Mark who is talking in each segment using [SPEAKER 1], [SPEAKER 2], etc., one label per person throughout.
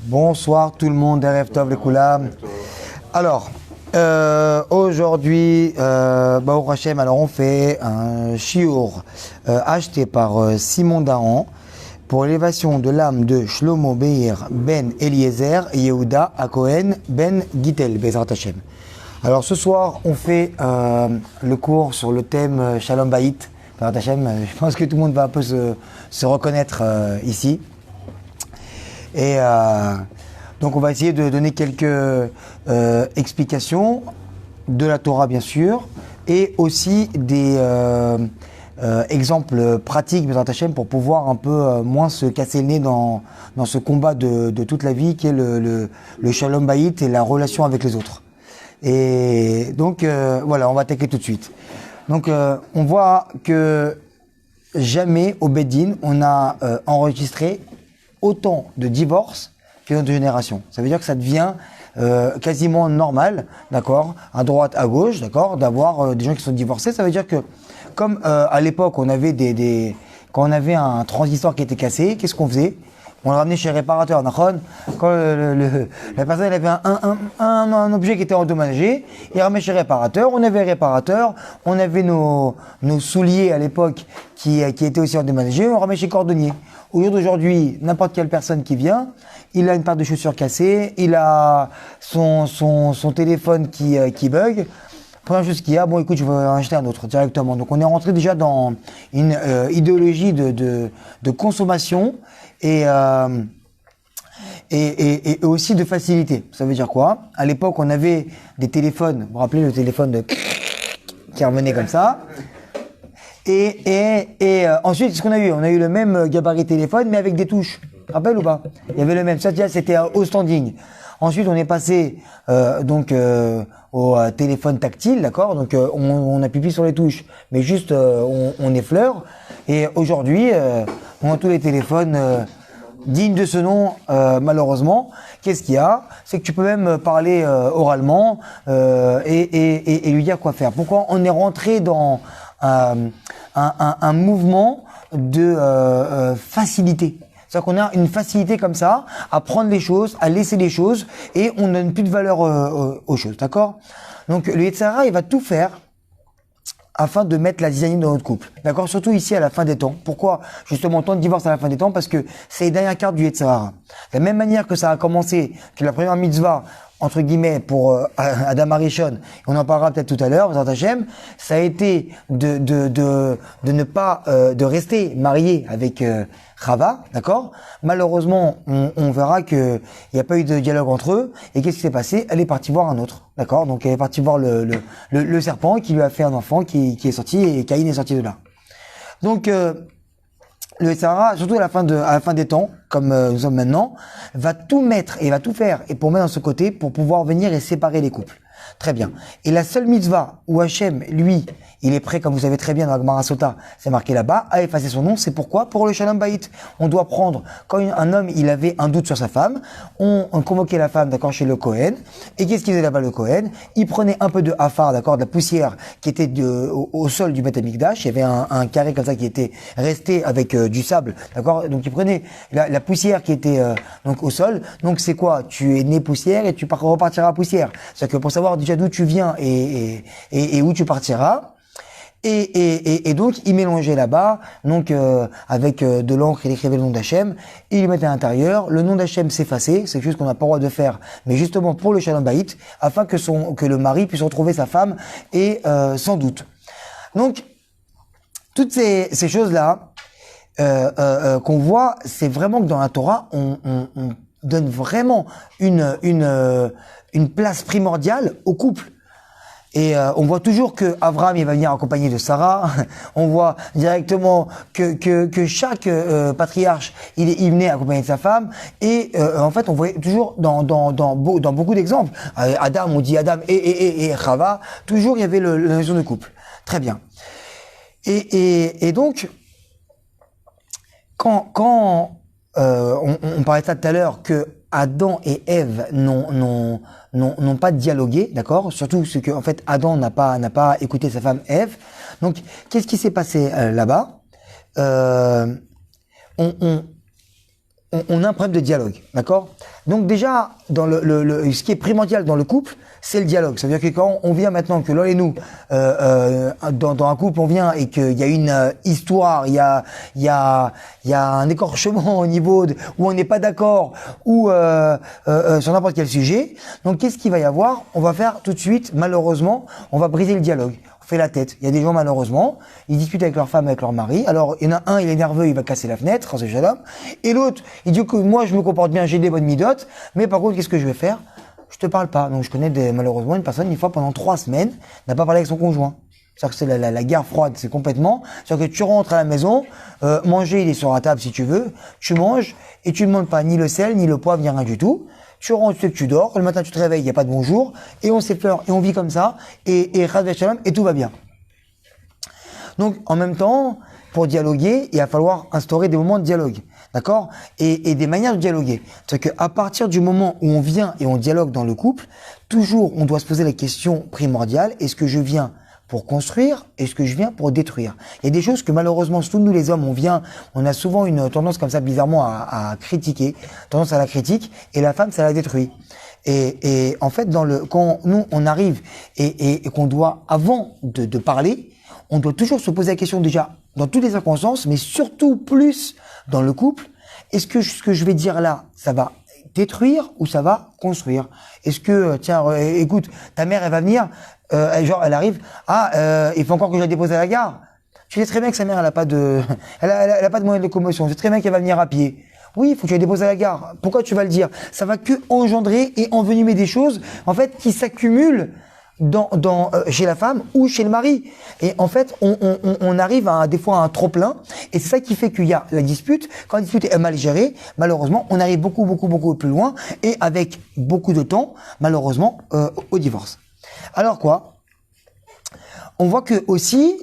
[SPEAKER 1] Bonsoir tout le monde, Erev Tov les Koulam. Alors, aujourd'hui, Baruch Hashem, alors on fait un shiur acheté par Simon Dahan pour l'élévation de l'âme de Shlomo Beir ben Eliezer Yehuda Akohen ben Gittel Bezrat Hashem. Alors ce soir, on fait le cours sur le thème Shalom Bayit Bezrat Hashem. Je pense que tout le monde va un peu se reconnaître ici. Et donc on va essayer de donner quelques explications de la Torah bien sûr, et aussi des exemples pratiques Bezrat Hashem pour pouvoir un peu moins se casser le nez dans ce combat de toute la vie qui est le Shalom Bayit et la relation avec les autres. Et donc voilà, on va attaquer tout de suite. Donc on voit que jamais au Beddin on a enregistré autant de divorces que notre génération. Ça veut dire que ça devient quasiment normal, d'accord, à droite, à gauche, d'accord, d'avoir des gens qui sont divorcés. Ça veut dire que, comme à l'époque, on avait quand on avait un transistor qui était cassé, qu'est-ce qu'on faisait? On le ramenait chez le réparateur, d'accord. Quand la personne elle avait un objet qui était endommagé, il ramenait chez le réparateur, on avait le réparateur, on avait nos souliers à l'époque qui étaient aussi endommagés, on ramenait chez le cordonnier. Au jour d'aujourd'hui, n'importe quelle personne qui vient, il a une paire de chaussures cassée, il a son téléphone qui bug. Première chose qu'il y a, bon écoute, je vais en acheter un autre directement. Donc on est rentré déjà dans une idéologie de consommation et aussi de facilité. Ça veut dire quoi? À l'époque, on avait des téléphones, vous vous rappelez le téléphone qui revenait comme ça. Et ensuite, ce qu'on a eu? On a eu le même gabarit téléphone, mais avec des touches. Tu te rappelles ou pas? Il y avait le même. Ça, c'était au standing. Ensuite, on est passé au téléphone tactile, d'accord? Donc, on appuie sur les touches, mais juste on effleure. Et aujourd'hui, on a tous les téléphones dignes de ce nom, malheureusement. Qu'est-ce qu'il y a? C'est que tu peux même parler oralement et lui dire quoi faire. Pourquoi on est rentré dans un mouvement de facilité. C'est-à-dire qu'on a une facilité comme ça à prendre les choses, à laisser les choses, et on ne donne plus de valeur aux choses, d'accord? Donc le Yetzer Hara, il va tout faire afin de mettre la zizanie dans notre couple, d'accord? Surtout ici à la fin des temps. Pourquoi justement tant de divorce à la fin des temps? Parce que c'est les dernières cartes du Yetzer Hara. De la même manière que ça a commencé, que la première mitzvah entre guillemets pour Adam Arishon, on en parlera peut-être tout à l'heure, Bezrat Hashem, ça a été de ne pas de rester marié avec Chava, d'accord? Malheureusement, on verra que il n'y a pas eu de dialogue entre eux. Et qu'est-ce qui s'est passé? Elle est partie voir un autre, d'accord? Donc elle est partie voir le serpent qui lui a fait un enfant qui est sorti, et Caïn est sorti de là. Donc le Yetzer Hara, surtout à la fin des temps, comme nous sommes maintenant, va tout mettre et va tout faire et pour mettre dans ce côté pour pouvoir venir et séparer les couples. Très bien. Et la seule mitzvah où Hachem, lui, il est prêt, comme vous savez très bien dans la Gemara Sota, c'est marqué là-bas, à effacer son nom. C'est pourquoi? Pour le Shalom Bayit. On doit prendre, quand un homme, il avait un doute sur sa femme, on convoquait la femme, d'accord, chez le Kohen. Et qu'est-ce qu'il faisait là-bas, le Kohen? Il prenait un peu de hafar, d'accord, de la poussière qui était au sol du Beth Amikdash. Il y avait un carré comme ça qui était resté avec du sable, d'accord? Donc il prenait la poussière qui était donc au sol. Donc c'est quoi? Tu es né poussière et tu repartiras à poussière. C'est-à-dire que pour savoir déjà d'où tu viens et où tu partiras. Et donc, il mélangeait là-bas, donc avec de l'encre, il écrivait le nom d'Hachem, il le mettait à l'intérieur. Le nom d'Hachem s'effaçait, c'est quelque chose qu'on n'a pas le droit de faire, mais justement pour le Shalom Bayit, afin que le mari puisse retrouver sa femme et sans doute. Donc, toutes ces choses-là qu'on voit, c'est vraiment que dans la Torah, on donne vraiment une place primordiale au couple. Et on voit toujours que Abraham il va venir accompagné de Sarah. On voit directement que chaque patriarche il venait accompagné de sa femme. Et en fait on voit toujours dans beaucoup d'exemples. Adam, on dit Adam et Chava. Toujours il y avait la notion de couple. Très bien. Et donc quand on parlait de ça tout à l'heure que Adam et Ève n'ont pas dialogué, d'accord? Surtout ce que en fait Adam n'a pas écouté sa femme Ève. Donc qu'est-ce qui s'est passé là-bas? on a un problème de dialogue, d'accord? Donc déjà, dans ce qui est primordial dans le couple, c'est le dialogue. Ça veut dire que quand on vient maintenant, que l'un et nous, dans un couple, on vient et qu'il y a une histoire, il y a un écorchement au niveau où on n'est pas d'accord, ou sur n'importe quel sujet. Donc qu'est-ce qu'il va y avoir? On va faire tout de suite, malheureusement, on va briser le dialogue. On fait la tête. Il y a des gens, malheureusement, ils discutent avec leur femme, avec leur mari. Alors, il y en a un, il est nerveux, il va casser la fenêtre, ce jeune homme. Et l'autre, il dit que moi, je me comporte bien, j'ai des bonnes midotes. Mais par contre, qu'est-ce que je vais faire? Je te parle pas. Donc, je connais malheureusement une personne, une fois, pendant 3 semaines, n'a pas parlé avec son conjoint. C'est-à-dire que c'est la guerre froide, c'est complètement. C'est-à-dire que tu rentres à la maison, manger, il est sur la table si tu veux, tu manges, et tu ne demandes pas ni le sel, ni le poivre, ni rien du tout. Tu rentres, tu dors, le matin tu te réveilles, il n'y a pas de bonjour, et on s'effleure, et on vit comme ça, et tout va bien. Donc, en même temps, pour dialoguer, il va falloir instaurer des moments de dialogue, d'accord? Et des manières de dialoguer. C'est-à-dire qu'à partir du moment où on vient et on dialogue dans le couple, toujours, on doit se poser la question primordiale, est-ce que je viens pour construire, est-ce que je viens pour détruire? Il y a des choses que malheureusement, surtout nous les hommes, on a souvent une tendance comme ça bizarrement à critiquer, tendance à la critique, et la femme, ça la détruit. Et en fait, quand nous, on arrive et qu'on doit, avant de parler, on doit toujours se poser la question déjà, dans toutes les circonstances, mais surtout plus dans le couple, est-ce que ce que je vais dire là, ça va détruire ou ça va construire? Est-ce que, tiens, écoute, ta mère, elle va venir, elle arrive, il faut encore que je la dépose à la gare. Tu sais très bien que sa mère, elle a pas de moyen de locomotion. Tu sais très bien qu'elle va venir à pied. Oui, il faut que tu la déposes à la gare. Pourquoi tu vas le dire? Ça va que engendrer et envenimer des choses, en fait, qui s'accumulent chez la femme ou chez le mari. Et en fait, on arrive des fois à un trop plein, et c'est ça qui fait qu'il y a la dispute. Quand la dispute est mal gérée, malheureusement, on arrive beaucoup plus loin, et avec beaucoup de temps, malheureusement, au divorce. Alors quoi? On voit il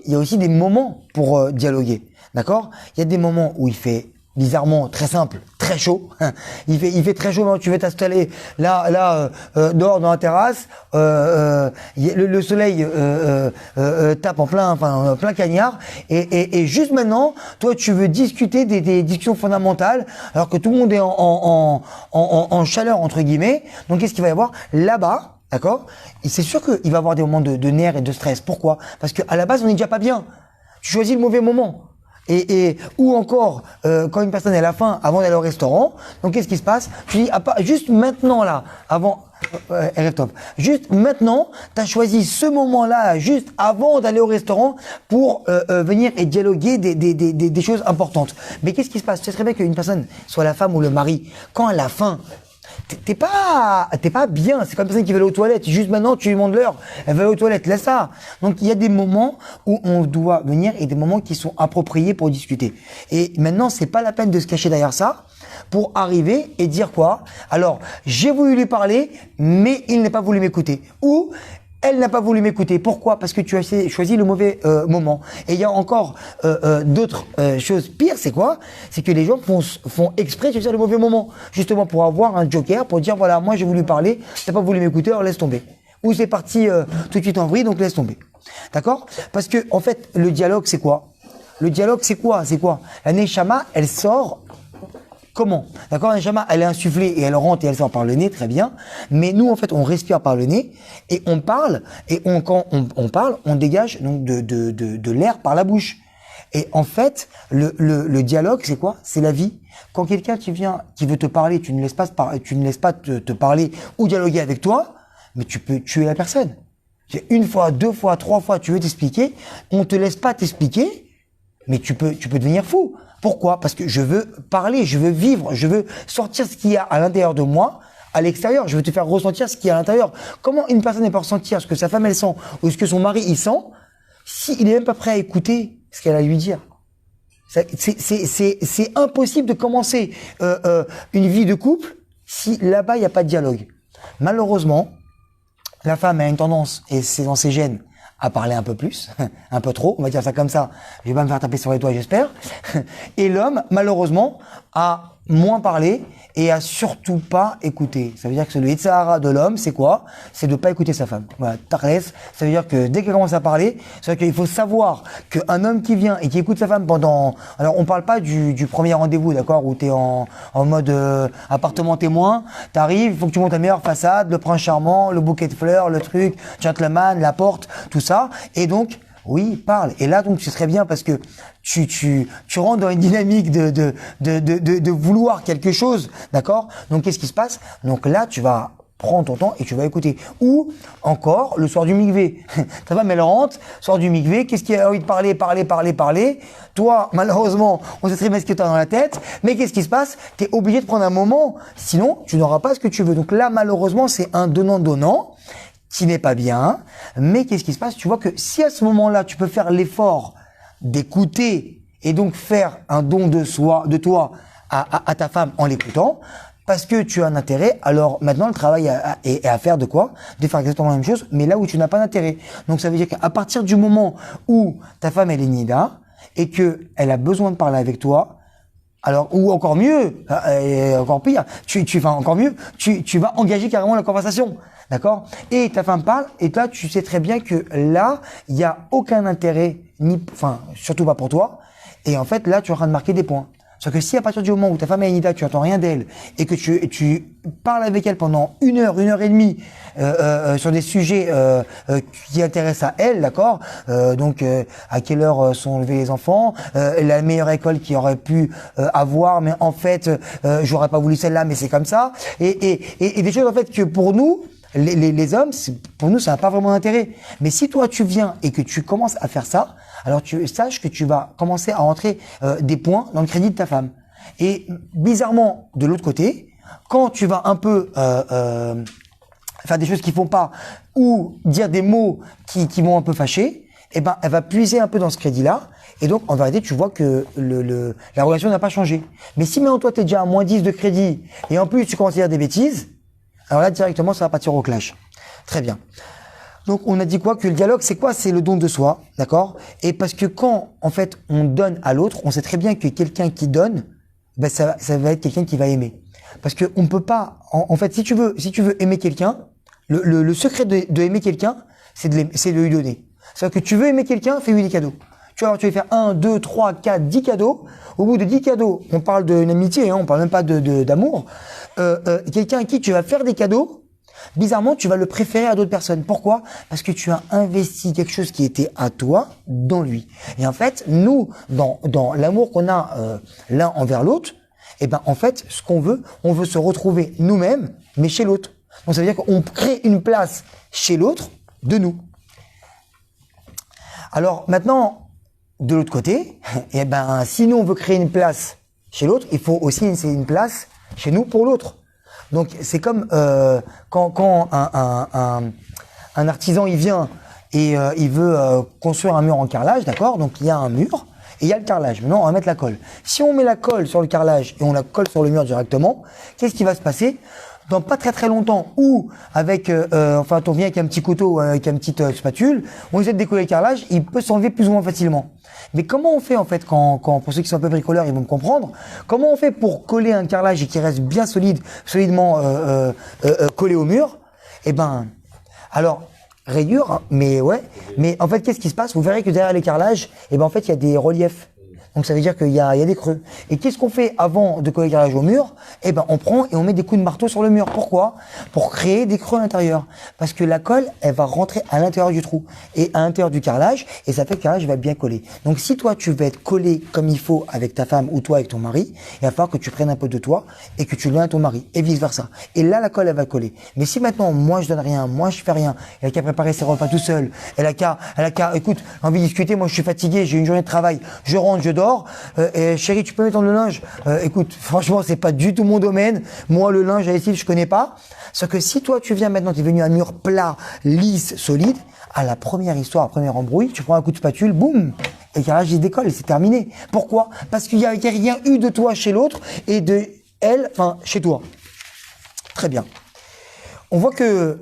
[SPEAKER 1] y a aussi des moments pour dialoguer, d'accord? Il y a des moments où il fait bizarrement très simple, très chaud. Il fait très chaud, tu veux t'installer là dehors dans la terrasse. Le soleil tape en plein cagnard. Et juste maintenant, toi, tu veux discuter des discussions fondamentales, alors que tout le monde est en chaleur entre guillemets. Donc, qu'est-ce qu'il va y avoir là-bas? D'accord? Et c'est sûr qu'il va y avoir des moments de nerfs et de stress. Pourquoi? Parce qu'à la base, on n'est déjà pas bien. Tu choisis le mauvais moment. Ou encore, quand une personne est à la faim avant d'aller au restaurant, donc qu'est-ce qui se passe? Tu dis, juste maintenant là, juste maintenant, tu as choisi ce moment-là, juste avant d'aller au restaurant, pour venir et dialoguer des choses importantes. Mais qu'est-ce qui se passe? Tu sais très bien qu'une personne, soit la femme ou le mari, quand elle a faim, t'es pas bien. C'est comme une personne qui va aller aux toilettes. Juste maintenant, tu lui demandes l'heure. Elle va aller aux toilettes. Laisse ça. Donc, il y a des moments où on doit venir et des moments qui sont appropriés pour discuter. Et maintenant, c'est pas la peine de se cacher derrière ça pour arriver et dire quoi? Alors, j'ai voulu lui parler, mais il n'a pas voulu m'écouter. Ou, elle n'a pas voulu m'écouter. Pourquoi? Parce que tu as choisi le mauvais moment. Et il y a encore d'autres choses pires. C'est quoi? C'est que les gens font exprès de choisir le mauvais moment, justement pour avoir un joker, pour dire voilà, moi j'ai voulu parler, t'as pas voulu m'écouter, alors laisse tomber. Ou c'est parti tout de suite en vrille, donc laisse tomber. D'accord? Parce que en fait, le dialogue, c'est quoi? Le dialogue, c'est quoi? La neshama, elle sort. Comment? D'accord? La neshama, elle est insufflée et elle rentre et elle sort par le nez, très bien. Mais nous, en fait, on respire par le nez et on parle. Et quand on parle, on dégage donc de l'air par la bouche. Et en fait, le dialogue, c'est quoi? C'est la vie. Quand quelqu'un qui veut te parler, tu ne laisses pas te parler ou dialoguer avec toi, mais tu peux tuer la personne. Une fois, 2 fois, 3 fois, tu veux t'expliquer, on te laisse pas t'expliquer, mais tu peux devenir fou. Pourquoi? Parce que je veux parler, je veux vivre, je veux sortir ce qu'il y a à l'intérieur de moi, à l'extérieur. Je veux te faire ressentir ce qu'il y a à l'intérieur. Comment une personne ne peut ressentir ce que sa femme elle sent ou ce que son mari il sent s'il est même pas prêt à écouter ce qu'elle a à lui dire? C'est impossible de commencer une vie de couple si là-bas il n'y a pas de dialogue. Malheureusement, la femme a une tendance, et c'est dans ses gènes, à parler un peu plus, un peu trop, on va dire ça comme ça, je vais pas me faire taper sur les doigts, j'espère. Et l'homme, malheureusement, a moins parler et à surtout pas écouter. Ça veut dire que le Yitzhara de l'homme, c'est quoi? C'est de pas écouter sa femme. Voilà, Tarles, ça veut dire que dès qu'elle commence à parler, c'est qu'il faut savoir qu'un homme qui vient et qui écoute sa femme pendant... Alors, on parle pas du premier rendez-vous, d'accord? Où t'es en mode appartement témoin, t'arrives, il faut que tu montes la meilleure façade, le prince charmant, le bouquet de fleurs, le truc, gentleman, la porte, tout ça. Et donc, oui, parle. Et là, donc, c'est très bien parce que tu rentres dans une dynamique de vouloir quelque chose, d'accord? Donc, qu'est-ce qui se passe? Donc là, tu vas prendre ton temps et tu vas écouter. Ou encore, le soir du mikvé. Ta femme, elle rentre, soir du mikvé, qu'est-ce qu'il a envie de parler? Toi, malheureusement, on sait très bien ce que tu as dans la tête, mais qu'est-ce qui se passe? Tu es obligé de prendre un moment, sinon, tu n'auras pas ce que tu veux. Donc là, malheureusement, c'est un donnant-donnant qui n'est pas bien, mais qu'est-ce qui se passe? Tu vois que si à ce moment-là, tu peux faire l'effort d'écouter et donc faire un don de toi à ta femme en l'écoutant, parce que tu as un intérêt, alors maintenant le travail est à faire de quoi? De faire exactement la même chose, mais là où tu n'as pas d'intérêt. Donc ça veut dire qu'à partir du moment où ta femme elle est nida et que elle a besoin de parler avec toi, alors, ou encore mieux, encore pire, tu vas engager carrément la conversation. D'accord? Et ta femme parle, et toi, tu sais très bien que là, il n'y a aucun intérêt, surtout pas pour toi. Et en fait, là, tu es en train de marquer des points. Sauf que si à partir du moment où ta femme est nida, tu n'entends rien d'elle, et que tu parles avec elle pendant une heure et demie, sur des sujets qui intéressent à elle, d'accord, donc à quelle heure sont levés les enfants, la meilleure école qu'il aurait pu avoir, mais en fait j'aurais pas voulu celle-là, mais c'est comme ça, et des choses en fait que pour nous les hommes, pour nous ça n'a pas vraiment d'intérêt. Mais si toi tu viens et que tu commences à faire ça, alors tu saches que tu vas commencer à rentrer des points dans le crédit de ta femme. Et bizarrement de l'autre côté, quand tu vas un peu faire des choses qui font pas ou dire des mots qui vont un peu fâcher, eh ben elle va puiser un peu dans ce crédit-là. Et donc en vérité tu vois que la relation n'a pas changé. Mais si maintenant toi t'es déjà à moins 10 de crédit et en plus tu commences à dire des bêtises, alors là directement ça va partir au clash. Très bien. Donc on a dit quoi? Que le dialogue c'est quoi? C'est le don de soi, d'accord? Et parce que quand en fait on donne à l'autre, on sait très bien que quelqu'un qui donne, ben ça va être quelqu'un qui va aimer. Parce que on peut pas, en fait si tu veux aimer quelqu'un, le secret de aimer quelqu'un, c'est de lui donner. C'est-à-dire que tu veux aimer quelqu'un, fais-lui des cadeaux. Tu vas lui faire 1, 2, 3, 4, 10 cadeaux. Au bout de 10 cadeaux, on parle d'une amitié, hein, on parle même pas d'amour. Quelqu'un à qui tu vas faire des cadeaux, bizarrement, tu vas le préférer à d'autres personnes. Pourquoi? Parce que tu as investi quelque chose qui était à toi dans lui. Et en fait, nous, dans l'amour qu'on a l'un envers l'autre, eh ben en fait, ce qu'on veut, on veut se retrouver nous-mêmes, mais chez l'autre. Donc ça veut dire qu'on crée une place chez l'autre de nous. Alors maintenant, de l'autre côté, eh ben si nous on veut créer une place chez l'autre, il faut aussi une place chez nous pour l'autre. Donc c'est comme quand un artisan il vient et il veut construire un mur en carrelage, d'accord? Donc il y a un mur et il y a le carrelage. Maintenant on va mettre la colle. Si on met la colle sur le carrelage et on la colle sur le mur directement, qu'est-ce qui va se passer? Dans pas très longtemps, ou avec, on vient avec un petit couteau, avec une petite spatule, on essaie de décoller le carrelage, il peut s'enlever plus ou moins facilement. Mais comment on fait en fait quand pour ceux qui sont un peu bricoleurs, ils vont me comprendre, comment on fait pour coller un carrelage et qui reste bien solidement collé au mur? Eh ben, alors rayure, hein, mais ouais, mais en fait qu'est-ce qui se passe? Vous verrez que derrière les carrelages, eh ben en fait il y a des reliefs. Donc ça veut dire qu'il y a des creux. Et qu'est-ce qu'on fait avant de coller le carrelage au mur? Eh ben on prend et on met des coups de marteau sur le mur. Pourquoi? Pour créer des creux à l'intérieur. Parce que la colle, elle va rentrer à l'intérieur du trou et à l'intérieur du carrelage, et ça fait que le carrelage va bien coller. Donc si toi tu veux être collé comme il faut avec ta femme ou toi avec ton mari, il va falloir que tu prennes un peu de toi et que tu le donnes à ton mari et vice versa. Et là la colle elle va coller. Mais si maintenant moi je donne rien, moi je fais rien, elle a qu'à préparer ses repas tout seul, elle a qu'à, écoute, j'ai envie de discuter, moi je suis fatigué, j'ai une journée de travail, je rentre, je dors. Chérie, tu peux mettre le linge? Écoute, franchement, c'est pas du tout mon domaine. Moi, le linge à lessive, je connais pas. Sauf que si toi, tu viens maintenant, tu es venu à un mur plat, lisse, solide, à la première histoire, à la première embrouille, tu prends un coup de spatule, boum, et le carrelage, il décolle, c'est terminé. Pourquoi? Parce qu'il y a rien eu de toi chez l'autre et de elle, enfin, chez toi. Très bien. On voit que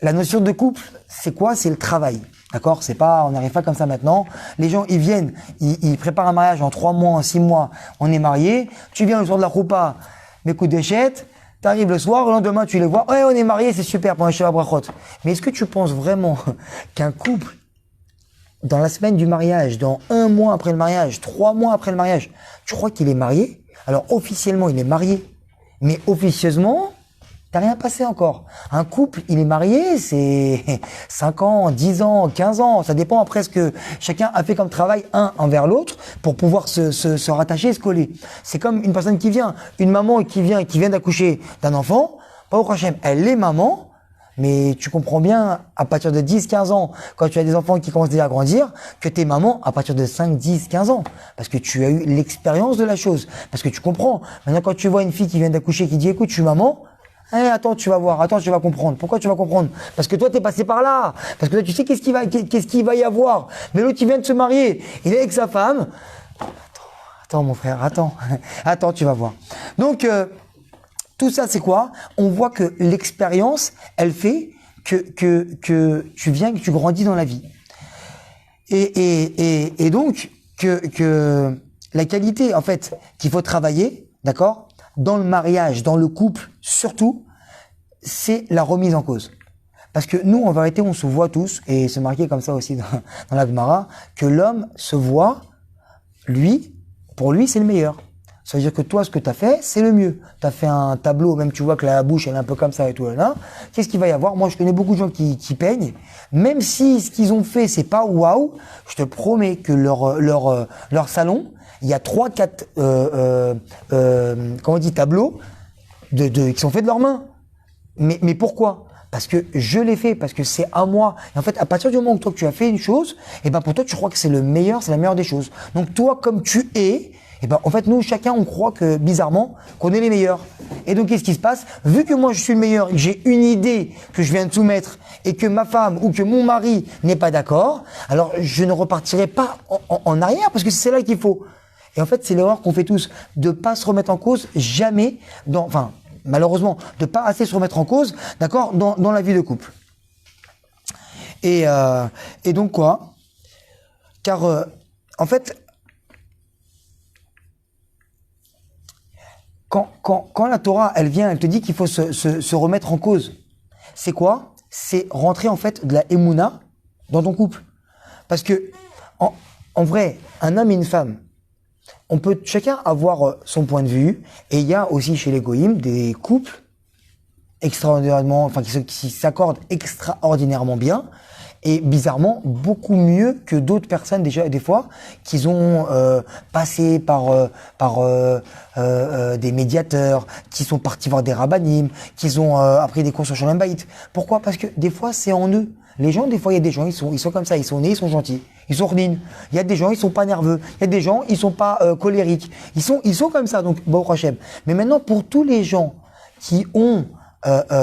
[SPEAKER 1] la notion de couple, c'est quoi? C'est le travail. D'accord? C'est pas, on n'arrive pas comme ça maintenant. Les gens, ils viennent, ils préparent un mariage en 3 mois, en 6 mois, on est mariés. Tu viens le soir de la roupa, mes coups d'échette, t'arrives le soir, le lendemain, tu les vois. Ouais, on est mariés, c'est super pour un Sheva Brachot. Mais est-ce que tu penses vraiment qu'un couple, dans la semaine du mariage, dans 1 mois après le mariage, 3 mois après le mariage, tu crois qu'il est marié? Alors, officiellement, il est marié. Mais officieusement, t'as rien passé encore. Un couple, il est marié, c'est 5 ans, 10 ans, 15 ans. Ça dépend après ce que chacun a fait comme travail un envers l'autre pour pouvoir se rattacher et se coller. C'est comme une personne qui vient, une maman qui vient d'accoucher d'un enfant. Pas au Hachem, elle est maman. Mais tu comprends bien, à partir de 10, 15 ans, quand tu as des enfants qui commencent déjà à grandir, que t'es maman à partir de 5, 10, 15 ans. Parce que tu as eu l'expérience de la chose. Parce que tu comprends. Maintenant, quand tu vois une fille qui vient d'accoucher qui dit, écoute, je suis maman, attends, tu vas voir, attends, tu vas comprendre. Pourquoi tu vas comprendre? Parce que toi, t'es passé par là. Parce que toi, tu sais qu'est-ce qu'il va y avoir. Mais l'autre, il vient de se marier. Il est avec sa femme. Attends, mon frère, attends. Attends, tu vas voir. Donc, tout ça, c'est quoi? On voit que l'expérience, elle fait que tu viens, que tu grandis dans la vie. Et donc, que la qualité, en fait, qu'il faut travailler, d'accord? Dans le mariage, dans le couple, surtout, c'est la remise en cause. Parce que nous, en vérité, on se voit tous, et c'est marqué comme ça aussi dans la Gemara, que l'homme se voit, lui, pour lui, c'est le meilleur. Ça veut dire que toi, ce que tu as fait, c'est le mieux. Tu as fait un tableau, même tu vois que la bouche, elle est un peu comme ça et tout. Là. Qu'est-ce qu'il va y avoir? Moi, je connais beaucoup de gens qui peignent. Même si ce qu'ils ont fait, c'est pas waouh, je te promets que leur salon, il y a 3, 4 comment on dit, tableaux qui sont faits de leurs mains. Mais pourquoi? Parce que je l'ai fait, parce que c'est à moi. Et en fait, à partir du moment où toi, que tu as fait une chose, et ben pour toi, tu crois que c'est le meilleur, c'est la meilleure des choses. Donc toi, comme tu es, et ben en fait, nous, chacun, on croit que, bizarrement, qu'on est les meilleurs. Et donc, qu'est-ce qui se passe? Vu que moi, je suis le meilleur, que j'ai une idée que je viens de soumettre, et que ma femme ou que mon mari n'est pas d'accord, alors je ne repartirai pas en arrière, parce que c'est là qu'il faut. Et en fait, c'est l'erreur qu'on fait tous, de pas se remettre en cause jamais malheureusement, de pas assez se remettre en cause, d'accord, dans la vie de couple. Et donc quoi? Car en fait, quand la Torah, elle vient, elle te dit qu'il faut se remettre en cause. C'est quoi? C'est rentrer en fait de la émouna dans ton couple. Parce que en vrai, un homme et une femme, on peut chacun avoir son point de vue, et il y a aussi chez les goïms des couples extraordinairement, enfin qui s'accordent extraordinairement bien, et bizarrement beaucoup mieux que d'autres personnes déjà des fois qui ont passé par des médiateurs, qui sont partis voir des rabbinim, qui ont appris des cours sur Shalom Bayit. Pourquoi? Parce que des fois c'est en eux. Les gens, des fois, il y a des gens, ils sont comme ça, ils sont nés, ils sont gentils, ils sont ornines. Il y a des gens, ils sont pas nerveux. Il y a des gens, ils sont pas colériques. Ils sont comme ça, donc bon Hachem. Mais maintenant, pour tous les gens qui ont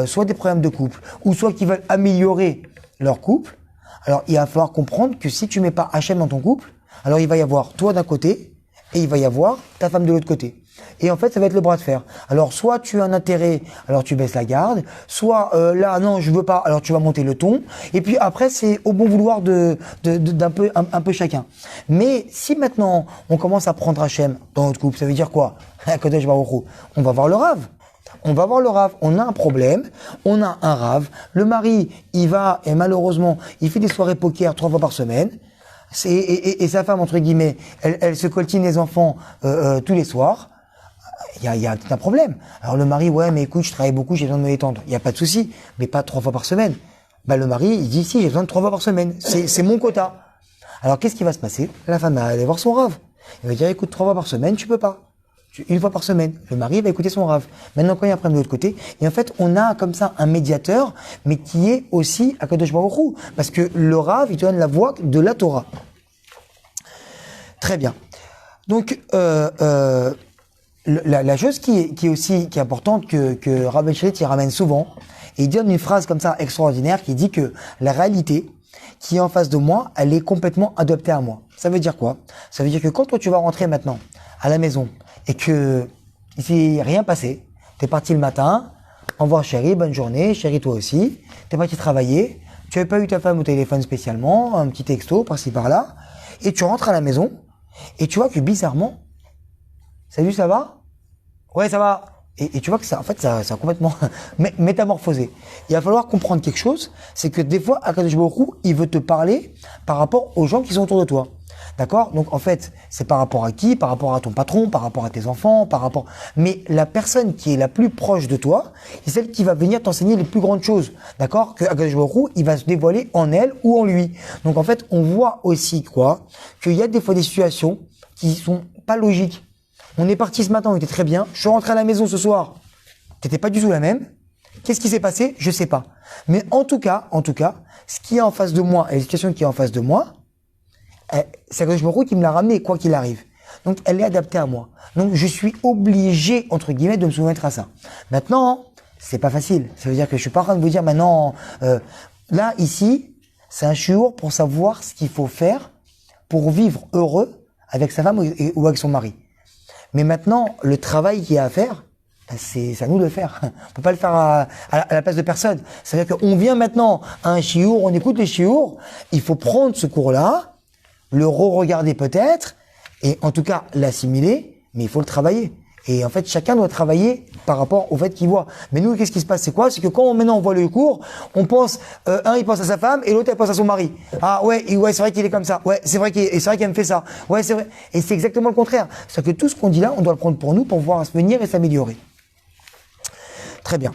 [SPEAKER 1] soit des problèmes de couple, ou soit qui veulent améliorer leur couple, alors il va falloir comprendre que si tu mets pas Hachem dans ton couple, alors il va y avoir toi d'un côté, et il va y avoir ta femme de l'autre côté. Et en fait, ça va être le bras de fer. Alors, soit tu as un intérêt, alors tu baisses la garde, soit là, non, je veux pas, alors tu vas monter le ton. Et puis après, c'est au bon vouloir d'un peu, un peu chacun. Mais si maintenant, on commence à prendre Hachem dans notre couple, ça veut dire quoi? On va voir le Rav. On va voir le Rav, on a un problème, on a un Rav, le mari, il va, et malheureusement, il fait des soirées poker 3 fois par semaine, et sa femme, entre guillemets, elle se coltine les enfants tous les soirs. Il y a un problème. Alors le mari, ouais, mais écoute, je travaille beaucoup, j'ai besoin de me détendre. Il n'y a pas de souci, mais pas 3 fois par semaine. Bah le mari, il dit si, j'ai besoin de 3 fois par semaine. C'est mon quota. Alors qu'est-ce qui va se passer? La femme va aller voir son Rav. Il va dire, écoute, 3 fois par semaine, tu peux pas. 1 fois par semaine. Le mari va écouter son Rav. Maintenant, quand il y a un problème de l'autre côté, et en fait, on a comme ça un médiateur, mais qui est aussi à Kadosh Baruch Hu. Parce que le Rav, il te donne la voix de la Torah. Très bien. Donc, la chose qui est importante que Rabbi Shrit il ramène souvent, et il donne une phrase comme ça extraordinaire qui dit que la réalité qui est en face de moi, elle est complètement adoptée à moi. Ça veut dire quoi? Ça veut dire que quand toi tu vas rentrer maintenant à la maison et que il s'est rien passé, t'es parti le matin, au revoir chérie, bonne journée, chérie toi aussi, t'es parti travailler, tu n'avais pas eu ta femme au téléphone spécialement, un petit texto par-ci par-là, et tu rentres à la maison, et tu vois que bizarrement, salut, ça va? Ouais, ça va. Et tu vois que ça, en fait, ça a complètement métamorphosé. Il va falloir comprendre quelque chose, c'est que des fois, Akadosh Baruch Hu, il veut te parler par rapport aux gens qui sont autour de toi. D'accord? Donc, en fait, c'est par rapport à qui? Par rapport à ton patron, par rapport à tes enfants, par rapport... Mais la personne qui est la plus proche de toi, c'est celle qui va venir t'enseigner les plus grandes choses. D'accord? Que Akadosh Baruch Hu, il va se dévoiler en elle ou en lui. Donc, en fait, on voit aussi quoi? Qu'il y a des fois des situations qui sont pas logiques. On est parti ce matin, on était très bien. Je suis rentré à la maison ce soir. T'étais pas du tout la même. Qu'est-ce qui s'est passé? Je sais pas. Mais en tout cas, ce qui est en face de moi et la situation qui est en face de moi, c'est que je me retrouve qui me l'a ramené, quoi qu'il arrive. Donc, elle est adaptée à moi. Donc, je suis obligé, entre guillemets, de me soumettre à ça. Maintenant, c'est pas facile. Ça veut dire que je suis pas en train de vous dire maintenant, là, ici, c'est un shiur pour savoir ce qu'il faut faire pour vivre heureux avec sa femme ou avec son mari. Mais maintenant, le travail qu'il y a à faire, c'est à nous de le faire. On peut pas le faire à la place de personne. C'est-à-dire qu'on vient maintenant à un shiur, on écoute les shiurs, il faut prendre ce cours-là, le re-regarder peut-être, et en tout cas l'assimiler, mais il faut le travailler. Et en fait, chacun doit travailler par rapport au fait qu'il voit. Mais nous, qu'est-ce qui se passe? C'est quoi? C'est que quand maintenant on voit le cours, on pense, un il pense à sa femme et l'autre elle pense à son mari. Ah ouais, c'est vrai qu'il est comme ça. Ouais, c'est vrai qu'elle me fait ça. Ouais, c'est vrai. Et c'est exactement le contraire. C'est-à-dire que tout ce qu'on dit là, on doit le prendre pour nous pour pouvoir se venir et s'améliorer. Très bien.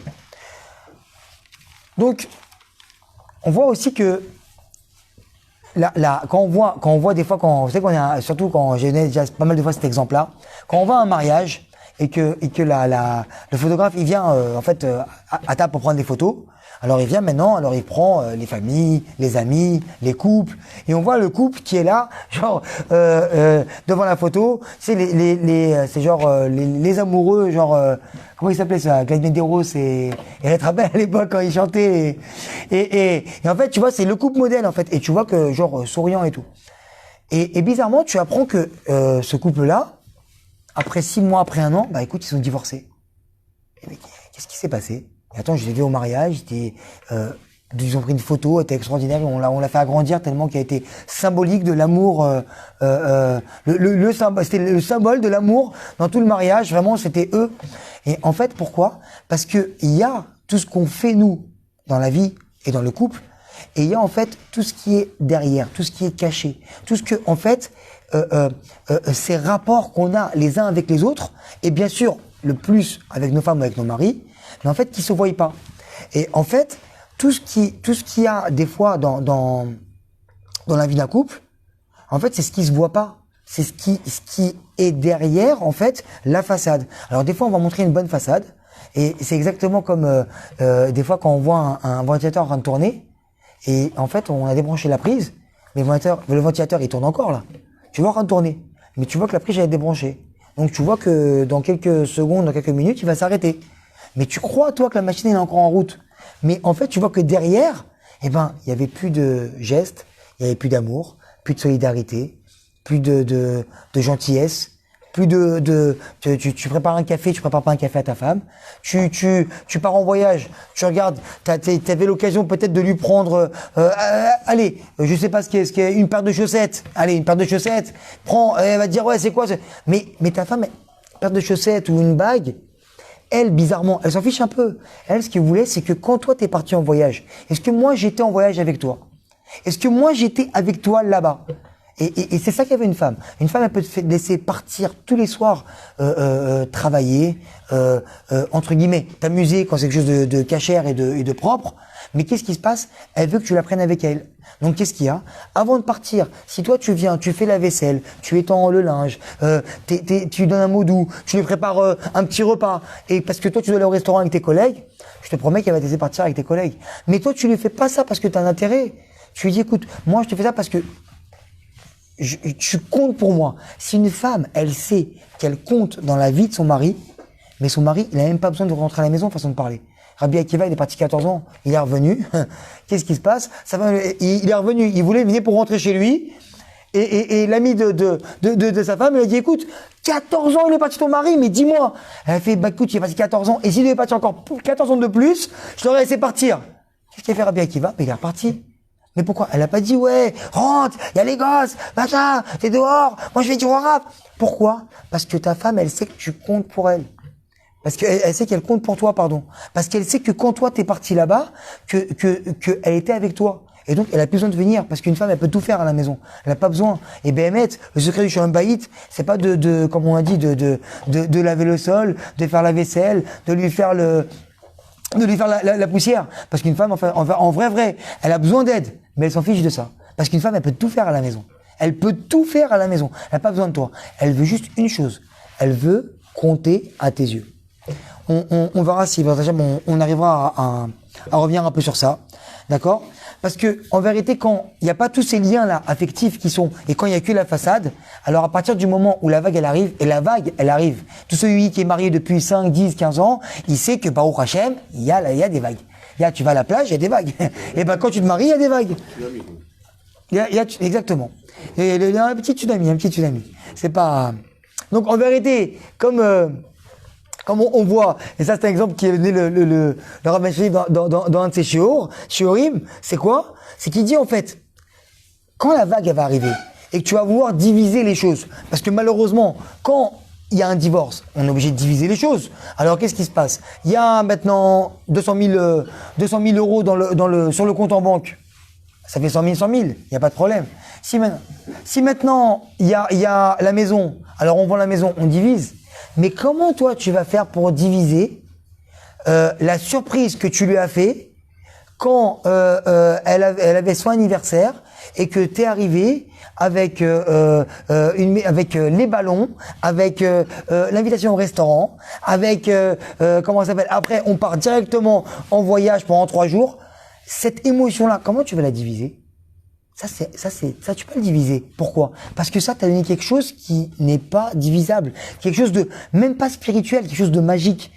[SPEAKER 1] Donc, on voit aussi que quand on voit des fois, vous savez surtout quand j'ai déjà pas mal de fois cet exemple-là, quand on va à un mariage et que le photographe il vient à table pour prendre des photos. Alors il vient maintenant, alors il prend les familles, les amis, les couples, et on voit le couple qui est là, genre devant la photo, c'est c'est genre les amoureux, genre comment il s'appelait ça, Glenn Medeiros et elle te rappelle à l'époque quand il chantait et en fait tu vois c'est le couple modèle en fait et tu vois que genre souriant et tout et bizarrement tu apprends que ce couple là après 6 mois, après 1 an, bah écoute, ils sont divorcés. Mais qu'est-ce qui s'est passé? Et attends, je les ai vus au mariage, ils ont pris une photo, elle était extraordinaire, on l'a fait agrandir tellement qu'il a été symbolique de l'amour, c'était le symbole de l'amour dans tout le mariage, vraiment c'était eux. Et en fait, pourquoi? Parce que il y a tout ce qu'on fait nous dans la vie et dans le couple, et il y a en fait tout ce qui est derrière, tout ce qui est caché, tout ce que en fait ces rapports qu'on a les uns avec les autres, et bien sûr le plus avec nos femmes ou avec nos maris, mais en fait qui se voient pas. Et en fait tout ce qui a des fois dans la vie d'un couple, en fait c'est ce qui se voit pas, c'est ce qui est derrière en fait la façade. Alors des fois on va montrer une bonne façade et c'est exactement comme des fois quand on voit un ventilateur en train de tourner et en fait on a débranché la prise, mais le ventilateur il tourne encore là. Tu vois en train de tourner, mais tu vois que la prise elle est débranchée. Donc tu vois que dans quelques secondes, dans quelques minutes, il va s'arrêter. Mais tu crois toi que la machine est encore en route. Mais en fait, tu vois que derrière, il y avait plus de gestes, il y avait plus d'amour, plus de solidarité, plus de gentillesse, plus tu prépares un café, tu prépares pas un café à ta femme, tu pars en voyage, tu regardes, t'avais l'occasion peut-être de lui prendre, allez, je sais pas ce qu'est, une paire de chaussettes, allez, une paire de chaussettes, prends, elle va te dire, ouais, c'est quoi, mais ta femme, une paire de chaussettes ou une bague, elle, bizarrement, elle s'en fiche un peu. Elle, ce qu'elle voulait, c'est que quand toi t'es parti en voyage, est-ce que moi j'étais en voyage avec toi? Est-ce que moi j'étais avec toi là-bas? Et c'est ça qu'avait une femme. Une femme, elle peut te laisser partir tous les soirs, travailler, entre guillemets, t'amuser quand c'est quelque chose de cachère et de propre. Mais qu'est-ce qui se passe? Elle veut que tu la prennes avec elle. Donc qu'est-ce qu'il y a? Avant de partir, si toi tu viens, tu fais la vaisselle, tu étends le linge, tu donnes un mot doux, tu lui prépares un petit repas, et parce que toi tu dois aller au restaurant avec tes collègues, je te promets qu'elle va te laisser partir avec tes collègues. Mais toi tu lui fais pas ça parce que tu as un intérêt. Tu lui dis écoute, moi je te fais ça parce que tu comptes pour moi. Si une femme, elle sait qu'elle compte dans la vie de son mari, mais son mari, il n'a même pas besoin de rentrer à la maison, façon de parler. Rabbi Akiva, il est parti 14 ans, il est revenu. Qu'est-ce qui se passe? Il est revenu, il voulait venir pour rentrer chez lui. Et l'ami de sa femme, il a dit, écoute, 14 ans, il est parti ton mari, mais dis-moi. Elle a fait, bah écoute, il est parti 14 ans, et s'il devait partir encore 14 ans de plus, je l'aurais laissé partir. Qu'est-ce qu'il a fait Rabbi Akiva? Il est reparti. Mais pourquoi? Elle a pas dit, ouais, rentre, il y a les gosses, machin, t'es dehors, moi je vais dire au Rav. Pourquoi? Parce que ta femme, elle sait que tu comptes pour elle. Parce qu'elle sait qu'elle compte pour toi, pardon. Parce qu'elle sait que quand toi t'es parti là-bas, que elle était avec toi. Et donc, elle a plus besoin de venir. Parce qu'une femme, elle peut tout faire à la maison. Elle n'a pas besoin. Et Béhémet, le secret du Shalom Bayit, c'est pas comme on a dit, de laver le sol, de faire la vaisselle, de lui faire la poussière. Parce qu'une femme, en vrai, elle a besoin d'aide. Mais elle s'en fiche de ça. Parce qu'une femme, elle peut tout faire à la maison. Elle peut tout faire à la maison. Elle n'a pas besoin de toi. Elle veut juste une chose. Elle veut compter à tes yeux. On verra si on arrivera à revenir un peu sur ça. D'accord? Parce que, en vérité, quand il n'y a pas tous ces liens-là affectifs et quand il n'y a que la façade, alors à partir du moment où la vague, elle arrive, et la vague, elle arrive, tout celui qui est marié depuis 5, 10, 15 ans, il sait que, Baruch Hashem, il y a des vagues. Tu vas à la plage, il y a des vagues. Et ben, quand tu te maries, il y a des vagues. Exactement. Et un petit tsunami. C'est pas, donc, en vérité, comme on voit, et ça c'est un exemple qui est venu le Rav Ben Shlomi dans un de ses shiurim, c'est quoi? C'est qu'il dit en fait, quand la vague elle va arriver et que tu vas vouloir diviser les choses, parce que malheureusement, quand il y a un divorce, on est obligé de diviser les choses. Alors qu'est-ce qui se passe? Il y a maintenant 200 000 euros sur le compte en banque. Ça fait 100 000, il n'y a pas de problème. Si maintenant il y a la maison, alors on vend la maison, on divise. Mais comment toi tu vas faire pour diviser la surprise que tu lui as fait quand elle avait son anniversaire et que t'es arrivé avec les ballons, avec l'invitation au restaurant, avec comment ça s'appelle? Après on part directement en voyage pendant 3 jours. Cette émotion-là, comment tu vas la diviser? Ça, tu peux le diviser. Pourquoi? Parce que ça, t'as donné quelque chose qui n'est pas divisable. Quelque chose de, même pas spirituel, quelque chose de magique.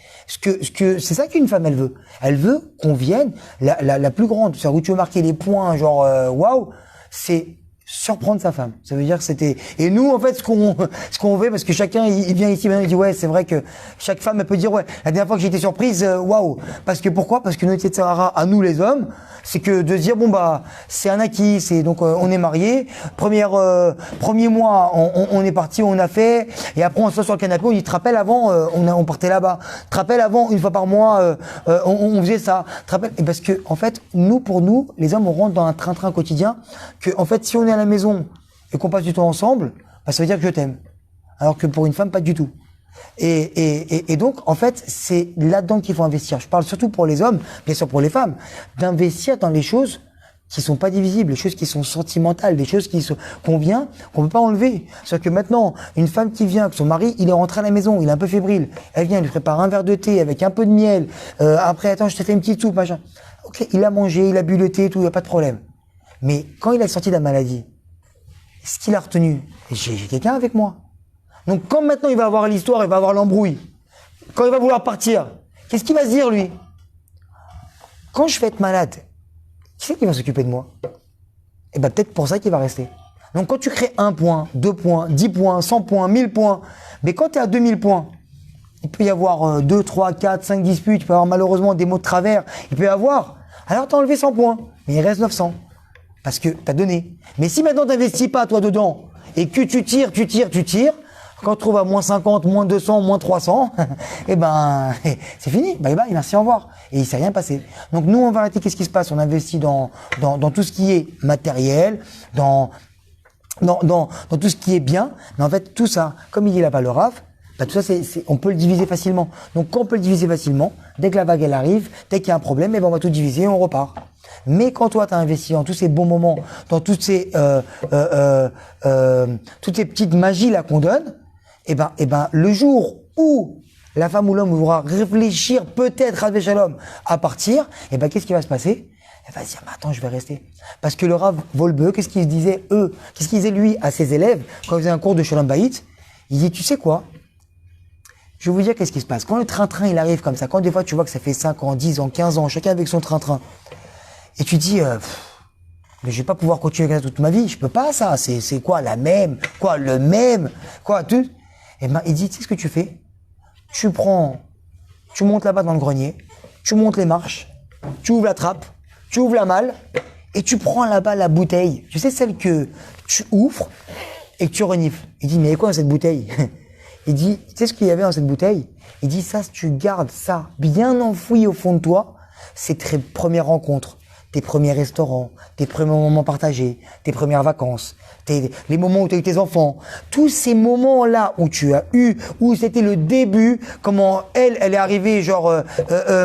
[SPEAKER 1] C'est ça qu'une femme, elle veut. Elle veut qu'on vienne, la plus grande, c'est-à-dire où tu veux marquer les points, genre, waouh, c'est surprendre sa femme. Ça veut dire que c'était, et nous, en fait, ce qu'on fait, parce que chacun, il vient ici, maintenant, il dit, ouais, c'est vrai que chaque femme, elle peut dire, ouais, la dernière fois que j'ai été surprise, waouh. Parce que pourquoi? Parce que notre Yetzirah, à nous, les hommes, c'est que de se dire, bon, bah, c'est un acquis, donc, on est mariés, premier mois, on est parti, on a fait, et après, on s'assoit sur le canapé, on dit, te rappelles avant, on partait là-bas. Te rappelles avant, une fois par mois, on faisait ça. Te rappelles? Et parce que, en fait, pour nous, les hommes, on rentre dans un train-train quotidien, que, en fait, si on est à la maison et qu'on passe du temps ensemble, bah, ça veut dire que je t'aime. Alors que pour une femme, pas du tout. Et donc, en fait, c'est là-dedans qu'il faut investir. Je parle surtout pour les hommes, bien sûr pour les femmes, d'investir dans les choses qui sont pas divisibles, les choses qui sont sentimentales, des choses qu'on peut pas enlever. C'est-à-dire que maintenant, une femme qui vient, que son mari, il est rentré à la maison, il est un peu fébrile, elle vient, elle lui prépare un verre de thé avec un peu de miel, après, attends, je t'ai fait une petite soupe, machin. Ok, il a mangé, il a bu le thé, tout, il n'y a pas de problème. Mais quand il est sorti de la maladie, ce qu'il a retenu, j'ai quelqu'un avec moi. Donc quand maintenant il va avoir l'histoire, il va avoir l'embrouille, quand il va vouloir partir, qu'est-ce qu'il va se dire lui? Quand je vais être malade, qui c'est qui va s'occuper de moi? Et ben peut-être pour ça qu'il va rester. Donc quand tu crées 1 point, 2 points, 10 points, 100 points, 1000 points, mais quand tu es à 2000 points, il peut y avoir 2, 3, 4, 5 disputes, il peut y avoir malheureusement des mots de travers, il peut y avoir, alors tu as enlevé 100 points, mais il reste 900. Parce que tu as donné. Mais si maintenant tu n'investis pas toi dedans, et que tu tires, quand tu trouves à moins 50, moins 200, moins 300, eh ben, c'est fini. Bye bye, merci, au revoir. Et il s'est rien passé. Donc nous, en vérité, qu'est-ce qui se passe? On investit dans tout ce qui est matériel, dans tout ce qui est bien. Mais en fait, tout ça, comme il dit là-bas le Rav, bah, tout ça, on peut le diviser facilement. Donc quand on peut le diviser facilement, dès que la vague, elle arrive, dès qu'il y a un problème, eh ben, on va tout diviser et on repart. Mais quand toi, tu as investi dans tous ces bons moments, dans toutes ces petites magies là qu'on donne, eh ben, le jour où la femme ou l'homme voudra réfléchir peut-être à Shalom à partir, eh ben, qu'est-ce qui va se passer? Elle va se dire, mais attends, je vais rester. Parce que le Rav Volbe, qu'est-ce qu'il disait lui à ses élèves quand il faisait un cours de Shalom Bayit? Il dit, tu sais quoi? Je vais vous dire qu'est-ce qui se passe. Quand le train-train, il arrive comme ça, quand des fois tu vois que ça fait 5 ans, 10 ans, 15 ans, chacun avec son train-train, et tu dis, mais je vais pas pouvoir continuer comme ça toute ma vie, je peux pas ça, c'est quoi le même, tout. Et ben, il dit, tu sais ce que tu fais? Tu montes là-bas dans le grenier, tu montes les marches, tu ouvres la trappe, tu ouvres la malle et tu prends là-bas la bouteille. Tu sais, celle que tu ouvres et que tu renifles. Il dit, mais il y a quoi dans cette bouteille? Il dit, tu sais ce qu'il y avait dans cette bouteille? Il dit, ça, si tu gardes ça bien enfoui au fond de toi, c'est tes premières rencontres, tes premiers restaurants, tes premiers moments partagés, tes premières vacances, les moments où tu as eu tes enfants. Tous ces moments-là où tu as eu, où c'était le début, comment elle est arrivée genre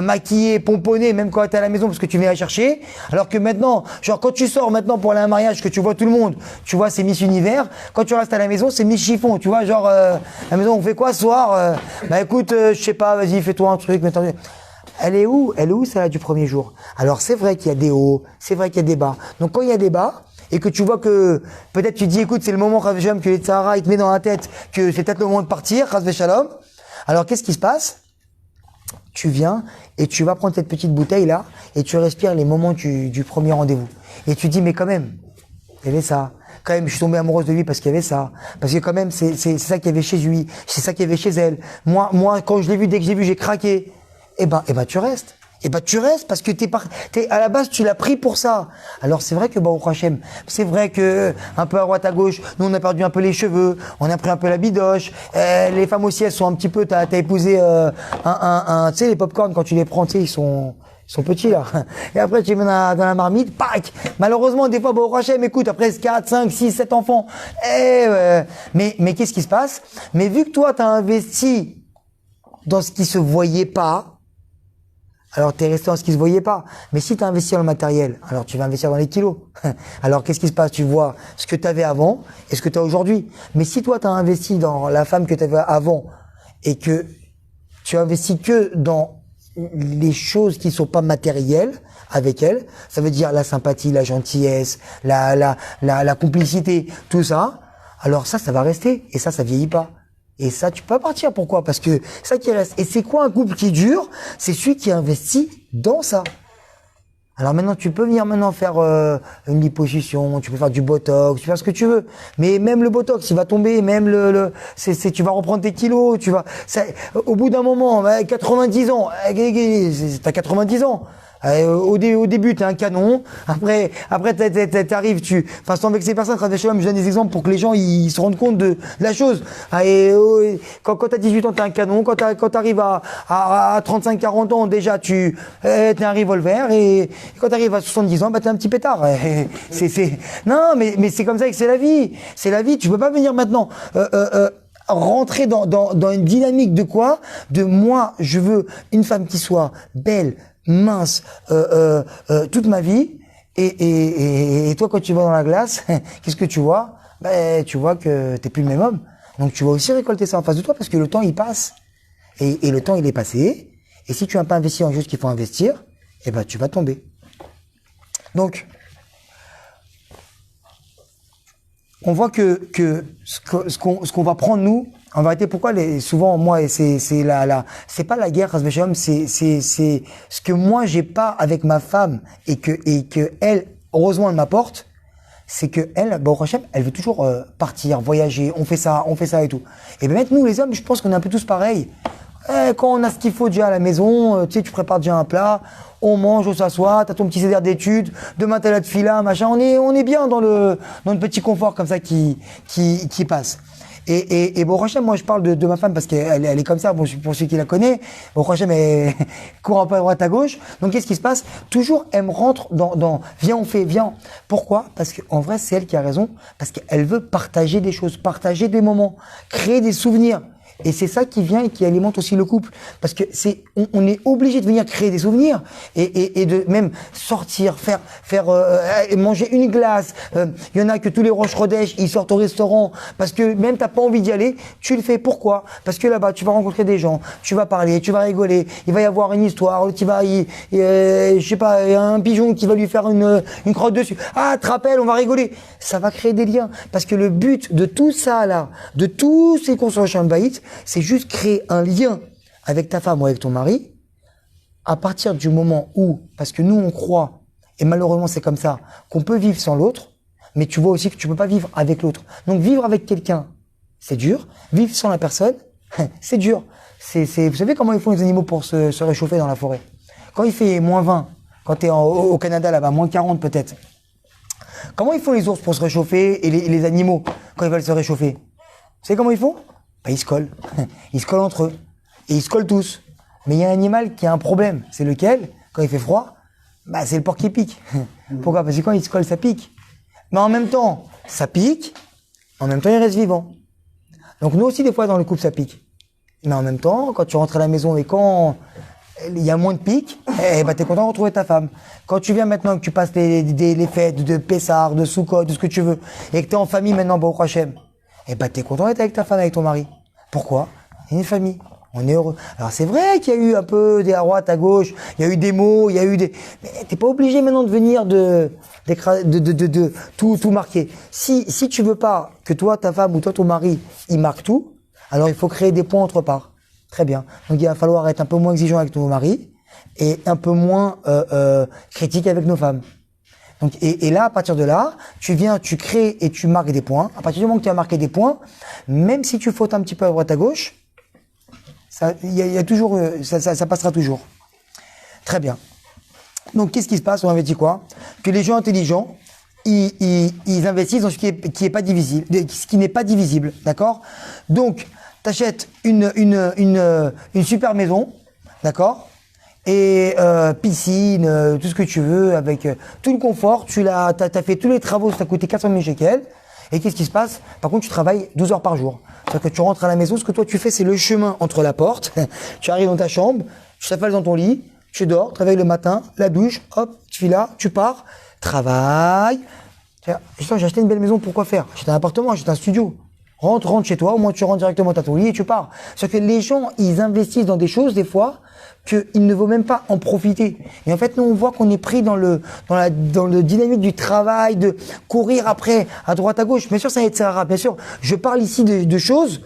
[SPEAKER 1] maquillée, pomponnée, même quand elle était à la maison parce que tu viens la chercher. Alors que maintenant, genre quand tu sors maintenant pour aller à un mariage, que tu vois tout le monde, tu vois c'est Miss Univers. Quand tu restes à la maison, c'est Miss Chiffon. Tu vois genre à la maison on fait quoi ce soir? Bah écoute, je sais pas, vas-y fais-toi un truc. Mais elle est où celle-là du premier jour? Alors c'est vrai qu'il y a des hauts, c'est vrai qu'il y a des bas. Donc quand il y a des bas et que tu vois que peut-être tu te dis écoute c'est le moment Chas Shalom que les Tzahara il te met dans la tête que c'est peut-être le moment de partir Chas Shalom. Alors qu'est-ce qui se passe? Tu viens et tu vas prendre cette petite bouteille là et tu respires les moments du premier rendez-vous et tu dis mais quand même il y avait ça. Quand même, je suis tombée amoureuse de lui parce qu'il y avait ça. Parce que quand même, c'est ça qu'il y avait chez lui, c'est ça qu'il y avait chez elle. Moi, quand je l'ai vu, dès que j'ai vu, j'ai craqué. Eh ben, tu restes. Tu restes parce que à la base, tu l'as pris pour ça. Alors, c'est vrai que, Baruch Hashem, c'est vrai que, un peu à droite, à gauche, nous, on a perdu un peu les cheveux, on a pris un peu la bidoche, les femmes aussi, elles sont un petit peu, t'as épousé, tu sais, les popcorn, quand tu les prends, tu sais, ils sont petits, là. Et après, tu les mets dans la marmite, pack! Malheureusement, des fois, Baruch Hashem, écoute, après 4, 5, 6, 7 enfants. Mais qu'est-ce qui se passe? Mais vu que toi, t'as investi dans ce qui se voyait pas, alors tu es resté dans ce qui se voyait pas. Mais si tu as investi dans le matériel, alors tu vas investir dans les kilos. Alors qu'est-ce qui se passe? Tu vois ce que tu avais avant et ce que tu as aujourd'hui. Mais si toi tu as investi dans la femme que tu avais avant et que tu as investi que dans les choses qui sont pas matérielles avec elle, ça veut dire la sympathie, la gentillesse, la complicité, tout ça, alors ça va rester et ça vieillit pas. Et ça, tu peux pas partir. Pourquoi? Parce que ça qui reste. Et c'est quoi un couple qui dure? C'est celui qui investit dans ça. Alors maintenant, tu peux venir faire une liposuction, tu peux faire du botox, tu peux faire ce que tu veux. Mais même le botox, il va tomber, même tu vas reprendre tes kilos, au bout d'un moment, 90 ans, t'as 90 ans. Au début, t'es un canon. Après, t'arrives, sans vexer personne, je donne des exemples pour que les gens, ils se rendent compte de la chose. Quand t'as 18 ans, t'es un canon. Quand t'arrives à 35, 40 ans, déjà, t'es un revolver. Et quand t'arrives à 70 ans, t'es un petit pétard. Non, mais c'est comme ça que c'est la vie. C'est la vie. Tu peux pas venir maintenant, rentrer dans une dynamique de quoi? De moi, je veux une femme qui soit belle, mince, toute ma vie, et toi quand tu vas dans la glace, qu'est-ce que tu vois? Tu vois que t'es plus le même homme. Donc tu vas aussi récolter ça en face de toi parce que le temps il passe. Et le temps il est passé. Et si tu n'as pas investi en choses qu'il faut investir, tu vas tomber. Donc, on voit que ce qu'on va prendre nous, en vérité, pourquoi souvent moi c'est pas la guerre, c'est ce que moi j'ai pas avec ma femme et que elle heureusement elle m'apporte, c'est que elle, Baruch Hashem, elle veut toujours partir, voyager, on fait ça et tout. Et bien nous les hommes, je pense qu'on est un peu tous pareils. Quand on a ce qu'il faut déjà à la maison, tu prépares déjà un plat, on mange, on s'assoit, t'as ton petit CDR d'études, demain t'as la tefila, machin, on est bien dans le petit confort comme ça qui passe. Et bon, Rachem, moi je parle de ma femme parce qu'elle est comme ça, bon, pour ceux qui la connaissent, bon, Rachem, elle court un peu à droite à gauche. Donc qu'est-ce qui se passe? Toujours, elle me rentre dans viens, on fait, viens. Pourquoi? Parce qu'en vrai, c'est elle qui a raison, parce qu'elle veut partager des choses, partager des moments, créer des souvenirs. Et c'est ça qui vient et qui alimente aussi le couple. Parce que on est obligé de venir créer des souvenirs et de même sortir, faire manger une glace. Il y en a que tous les Rosh Chodesh, ils sortent au restaurant parce que même t'as pas envie d'y aller, tu le fais. Pourquoi? Parce que là-bas, tu vas rencontrer des gens, tu vas parler, tu vas rigoler, il va y avoir une histoire, je sais pas, il y a un pigeon qui va lui faire une crotte dessus. Ah, te rappelles, on va rigoler. Ça va créer des liens. Parce que le but de tout ça là, de tous ces consolations de Baït, c'est juste créer un lien avec ta femme ou avec ton mari à partir du moment où, parce que nous on croit, et malheureusement c'est comme ça, qu'on peut vivre sans l'autre, mais tu vois aussi que tu peux pas vivre avec l'autre. Donc vivre avec quelqu'un, c'est dur. Vivre sans la personne, c'est dur. Vous savez comment ils font les animaux pour se réchauffer dans la forêt? Quand il fait -20, quand tu es au Canada là-bas, moins 40 peut-être. Comment ils font les ours pour se réchauffer et les animaux quand ils veulent se réchauffer? Vous savez comment ils font? Bah, ils se collent. Ils se collent entre eux. Et ils se collent tous. Mais il y a un animal qui a un problème. C'est lequel? Quand il fait froid, bah, c'est le porc-épic. Pourquoi? Parce que quand il se colle, ça pique. Mais en même temps, ça pique. En même temps, il reste vivant. Donc nous aussi, des fois, dans le couple, ça pique. Mais en même temps, quand tu rentres à la maison et quand il y a moins de pique, eh ben, t'es content de retrouver ta femme. Quand tu viens maintenant que tu passes les fêtes de Pessar, de Soukot, de ce que tu veux, et que t'es en famille maintenant, Baruch Hashem, eh ben, t'es content d'être avec ta femme, avec ton mari. Pourquoi? Il y a une famille. On est heureux. Alors c'est vrai qu'il y a eu un peu des à droite, à gauche, il y a eu des mots, il y a eu des... Mais t'es pas obligé maintenant de venir de tout marquer. Si tu veux pas que toi, ta femme ou toi, ton mari, il marque tout, alors il faut créer des points entre parts. Très bien. Donc il va falloir être un peu moins exigeant avec nos maris et un peu moins critique avec nos femmes. Donc et là, à partir de là, tu viens, tu crées et tu marques des points. À partir du moment que tu as marqué des points, même si tu fautes un petit peu à droite à gauche, il y a toujours, ça passera toujours. Très bien. Donc, qu'est-ce qui se passe? On avait dit quoi? Que les gens intelligents, ils investissent dans ce qui est pas divisible, ce qui n'est pas divisible, d'accord? Donc, t'achètes une super maison, d'accord? Et piscine, tout ce que tu veux, avec tout le confort. T'as fait tous les travaux, ça t'a coûté 400 000 shekels. Et qu'est-ce qui se passe? Par contre, tu travailles 12 heures par jour. C'est-à-dire que tu rentres à la maison, ce que toi tu fais, c'est le chemin entre la porte. Tu arrives dans ta chambre, tu t'affales dans ton lit, tu dors, tu te réveilles le matin, la douche, hop, tu fais là, tu pars, travaille. J'ai acheté une belle maison, pourquoi faire? J'ai un appartement, j'ai un studio. Rentre chez toi, au moins tu rentres directement à ton lit et tu pars. C'est-à-dire que les gens, ils investissent dans des choses, des fois, qu'il ne vaut même pas en profiter. Et en fait, nous, on voit qu'on est pris dans le dynamique du travail, de courir après, à droite, à gauche. Bien sûr, ça aidera. Bien sûr, je parle ici de choses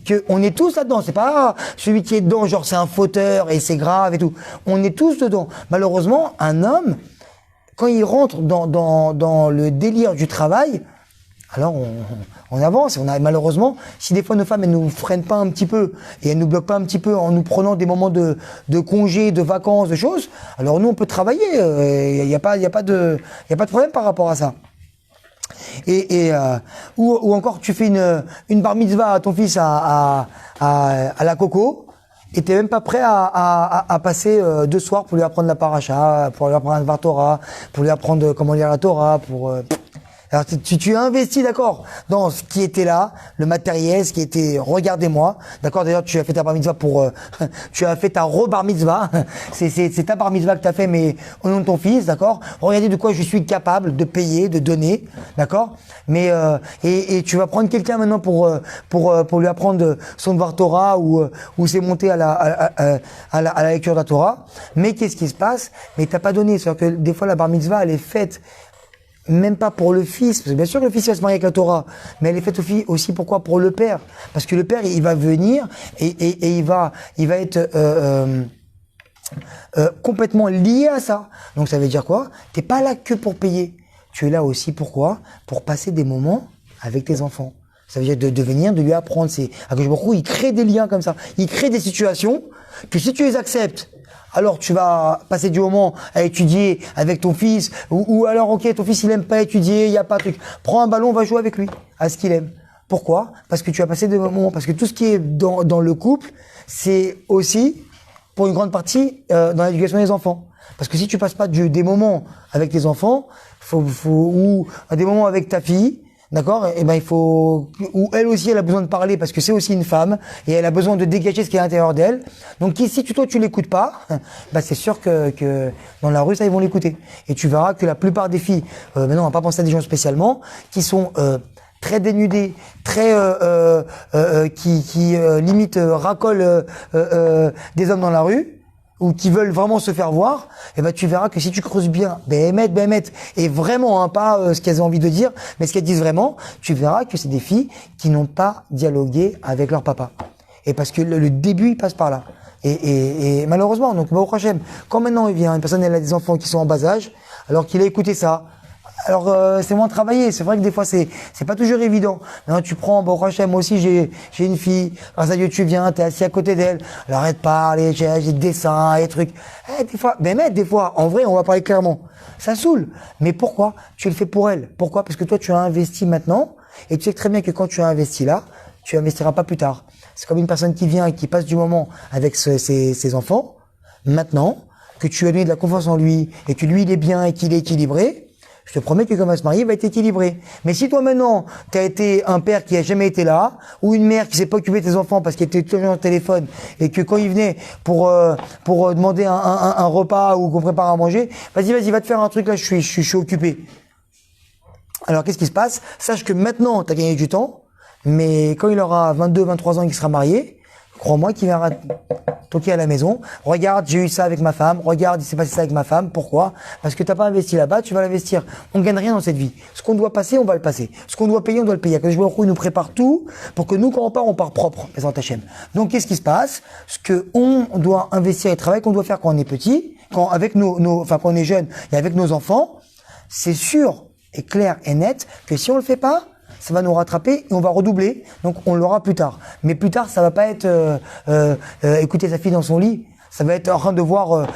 [SPEAKER 1] que on est tous là-dedans. C'est pas celui qui est dedans, genre c'est un fauteur et c'est grave et tout. On est tous dedans. Malheureusement, un homme, quand il rentre dans le délire du travail, alors on avance. Malheureusement, si des fois nos femmes elles nous freinent pas un petit peu et elles nous bloquent pas un petit peu en nous prenant des moments de congés, de vacances, de choses, alors nous on peut travailler. Il y a pas de problème par rapport à ça. Ou encore tu fais une bar mitzvah à ton fils à la coco et t'es même pas prêt à passer 2 soirs pour lui apprendre la paracha, pour lui apprendre la Torah, pour lui apprendre comment lire la Torah, alors tu as investi, d'accord, dans ce qui était là, le matériel, ce qui était, regardez-moi, d'accord. D'ailleurs, tu as fait ta bar mitzvah tu as fait ta re-bar mitzvah, c'est ta bar mitzvah que tu as fait, mais au nom de ton fils, d'accord. Regardez de quoi je suis capable de payer, de donner, d'accord. Mais et tu vas prendre quelqu'un maintenant pour lui apprendre son devoir Torah ou c'est monté à la lecture de la Torah. Mais qu'est-ce qui se passe? Mais t'as pas donné, c'est-à-dire que des fois la bar mitzvah elle est faite même pas pour le fils, parce que bien sûr que le fils va se marier avec la Torah, mais elle est faite aussi pourquoi? Pour le père. Parce que le père, il va venir et il va être complètement lié à ça. Donc ça veut dire quoi? T'es pas là que pour payer. Tu es là aussi pourquoi? Pour passer des moments avec tes enfants. Ça veut dire de venir, de lui apprendre. Il crée des liens comme ça. Il crée des situations que si tu les acceptes, alors tu vas passer du moment à étudier avec ton fils, ou alors ok, ton fils il aime pas étudier, il y a pas de truc. Prends un ballon, va jouer avec lui à ce qu'il aime. Pourquoi? Parce que tu as passé des moments, parce que tout ce qui est dans le couple, c'est aussi pour une grande partie dans l'éducation des enfants. Parce que si tu passes pas des moments avec tes enfants, ou des moments avec ta fille, d'accord? Et ben il faut, ou elle aussi elle a besoin de parler parce que c'est aussi une femme et elle a besoin de dégager ce qui est à l'intérieur d'elle. Donc si toi tu l'écoutes pas, bah c'est sûr que dans la rue ça ils vont l'écouter. Et tu verras que la plupart des filles, maintenant on va pas penser à des gens spécialement, qui sont très dénudés, très qui limite racolent des hommes dans la rue, ou qui veulent vraiment se faire voir, et ben tu verras que si tu creuses bien, Béhémet, et vraiment, pas ce qu'elles ont envie de dire, mais ce qu'elles disent vraiment, tu verras que c'est des filles qui n'ont pas dialogué avec leur papa. Et parce que le début, il passe par là. Et malheureusement, donc Baruch Hashem, quand maintenant il vient une personne, elle a des enfants qui sont en bas âge, alors qu'il a écouté ça, Alors c'est moins travaillé. C'est vrai que des fois c'est pas toujours évident. Non, tu prends, bon, Rachel, moi aussi j'ai une fille. Grâce à Dieu tu viens, t'es assis à côté d'elle. Elle arrête de parler, j'ai des dessins, des trucs. Des fois, mais des fois, en vrai, on va parler clairement. Ça saoule. Mais pourquoi? Tu le fais pour elle. Pourquoi? Parce que toi tu as investi maintenant et tu sais très bien que quand tu as investi là, tu investiras pas plus tard. C'est comme une personne qui vient et qui passe du moment avec ses enfants. Maintenant que tu as donné de la confiance en lui et que lui il est bien et qu'il est équilibré, je te promets que quand il va se marier, il va être équilibré. Mais si toi maintenant, tu as été un père qui a jamais été là, ou une mère qui s'est pas occupée de tes enfants parce qu'il était toujours au téléphone, et que quand il venait pour demander un repas ou qu'on prépare à manger, vas-y, va te faire un truc là, je suis occupé. Alors qu'est-ce qui se passe? Sache que maintenant, tu as gagné du temps, mais quand il aura 22, 23 ans et qu'il sera marié, crois-moi qu'il viendra toquer à la maison. Regarde, j'ai eu ça avec ma femme. Regarde, il s'est passé ça avec ma femme. Pourquoi? Parce que t'as pas investi là-bas, tu vas l'investir. On gagne rien dans cette vie. Ce qu'on doit passer, on va le passer. Ce qu'on doit payer, on doit le payer. Quand je vois il nous prépare tout pour que nous, quand on part propre. Donc, qu'est-ce qui se passe? Ce que on doit investir et travailler, qu'on doit faire quand on est petit, quand on est jeune et avec nos enfants, c'est sûr et clair et net que si on le fait pas, ça va nous rattraper et on va redoubler, donc on l'aura plus tard. Mais plus tard, ça va pas être écouter sa fille dans son lit, ça va être en train de voir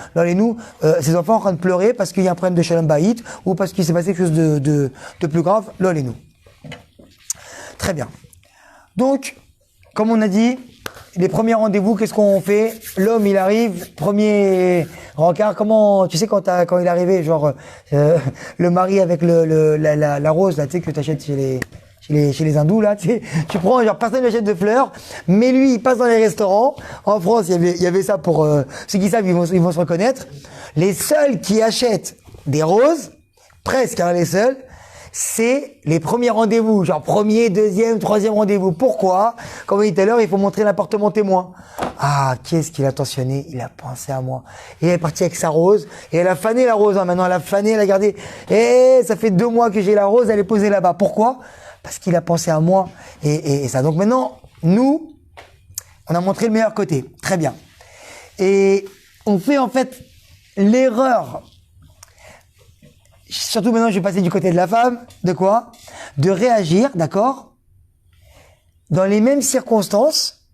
[SPEAKER 1] ses enfants en train de pleurer parce qu'il y a un problème de shalom bayit ou parce qu'il s'est passé quelque chose de plus grave, nous. Très bien. Donc, comme on a dit, les premiers rendez-vous, qu'est-ce qu'on fait? L'homme, il arrive, premier rencard. Comment, tu sais quand il est arrivé, genre le mari avec la rose là, tu sais que t'achètes chez les hindous là, tu prends, genre personne n'achète de fleurs, mais lui il passe dans les restaurants. En France il y avait ça pour ceux qui savent, ils vont se reconnaître. Les seuls qui achètent des roses, presque les seuls, c'est les premiers rendez-vous, genre premier, deuxième, troisième rendez-vous. Pourquoi? Comme on dit tout à l'heure, il faut montrer l'appartement témoin. Ah, qu'est-ce qu'il a attentionné? Il a pensé à moi. Et elle est partie avec sa rose, et elle a fané la rose, hein. Maintenant elle a fané, elle a gardé. Et ça fait 2 mois que j'ai la rose, elle est posée là-bas. Pourquoi? Parce qu'il a pensé à moi et ça. Donc maintenant, nous, on a montré le meilleur côté. Très bien. Et on fait en fait l'erreur. Surtout maintenant, je vais passer du côté de la femme. De quoi? De réagir, d'accord? Dans les mêmes circonstances,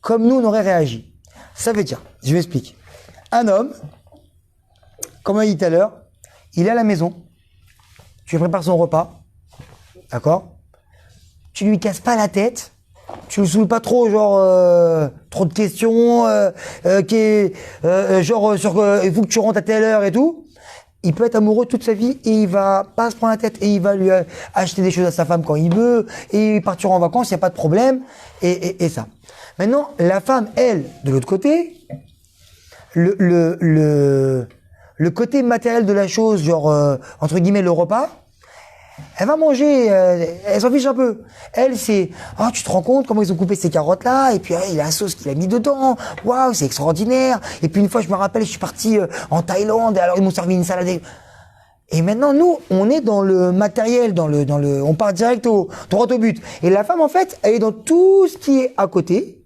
[SPEAKER 1] comme nous, on aurait réagi. Ça veut dire, je m'explique. Un homme, comme on a dit tout à l'heure, il est à la maison. Tu lui prépares son repas. D'accord? Tu lui casses pas la tête. Tu le saoules pas trop, genre trop de questions, il faut que tu rentres à telle heure et tout. Il peut être amoureux toute sa vie et il va pas se prendre la tête et il va lui acheter des choses à sa femme quand il veut et ils partiront en vacances, il n'y a pas de problème et ça. Maintenant, la femme, elle, de l'autre côté, le côté matériel de la chose, genre entre guillemets le repas, elle va manger, elle s'en fiche un peu. Elle, c'est, oh, tu te rends compte comment ils ont coupé ces carottes-là, et puis il y a la sauce qu'il a mis dedans. Waouh, c'est extraordinaire. Et puis une fois, je me rappelle, je suis parti en Thaïlande, et alors ils m'ont servi une salade. Et maintenant, nous, on est dans le matériel, on part direct droit au but. Et la femme, en fait, elle est dans tout ce qui est à côté.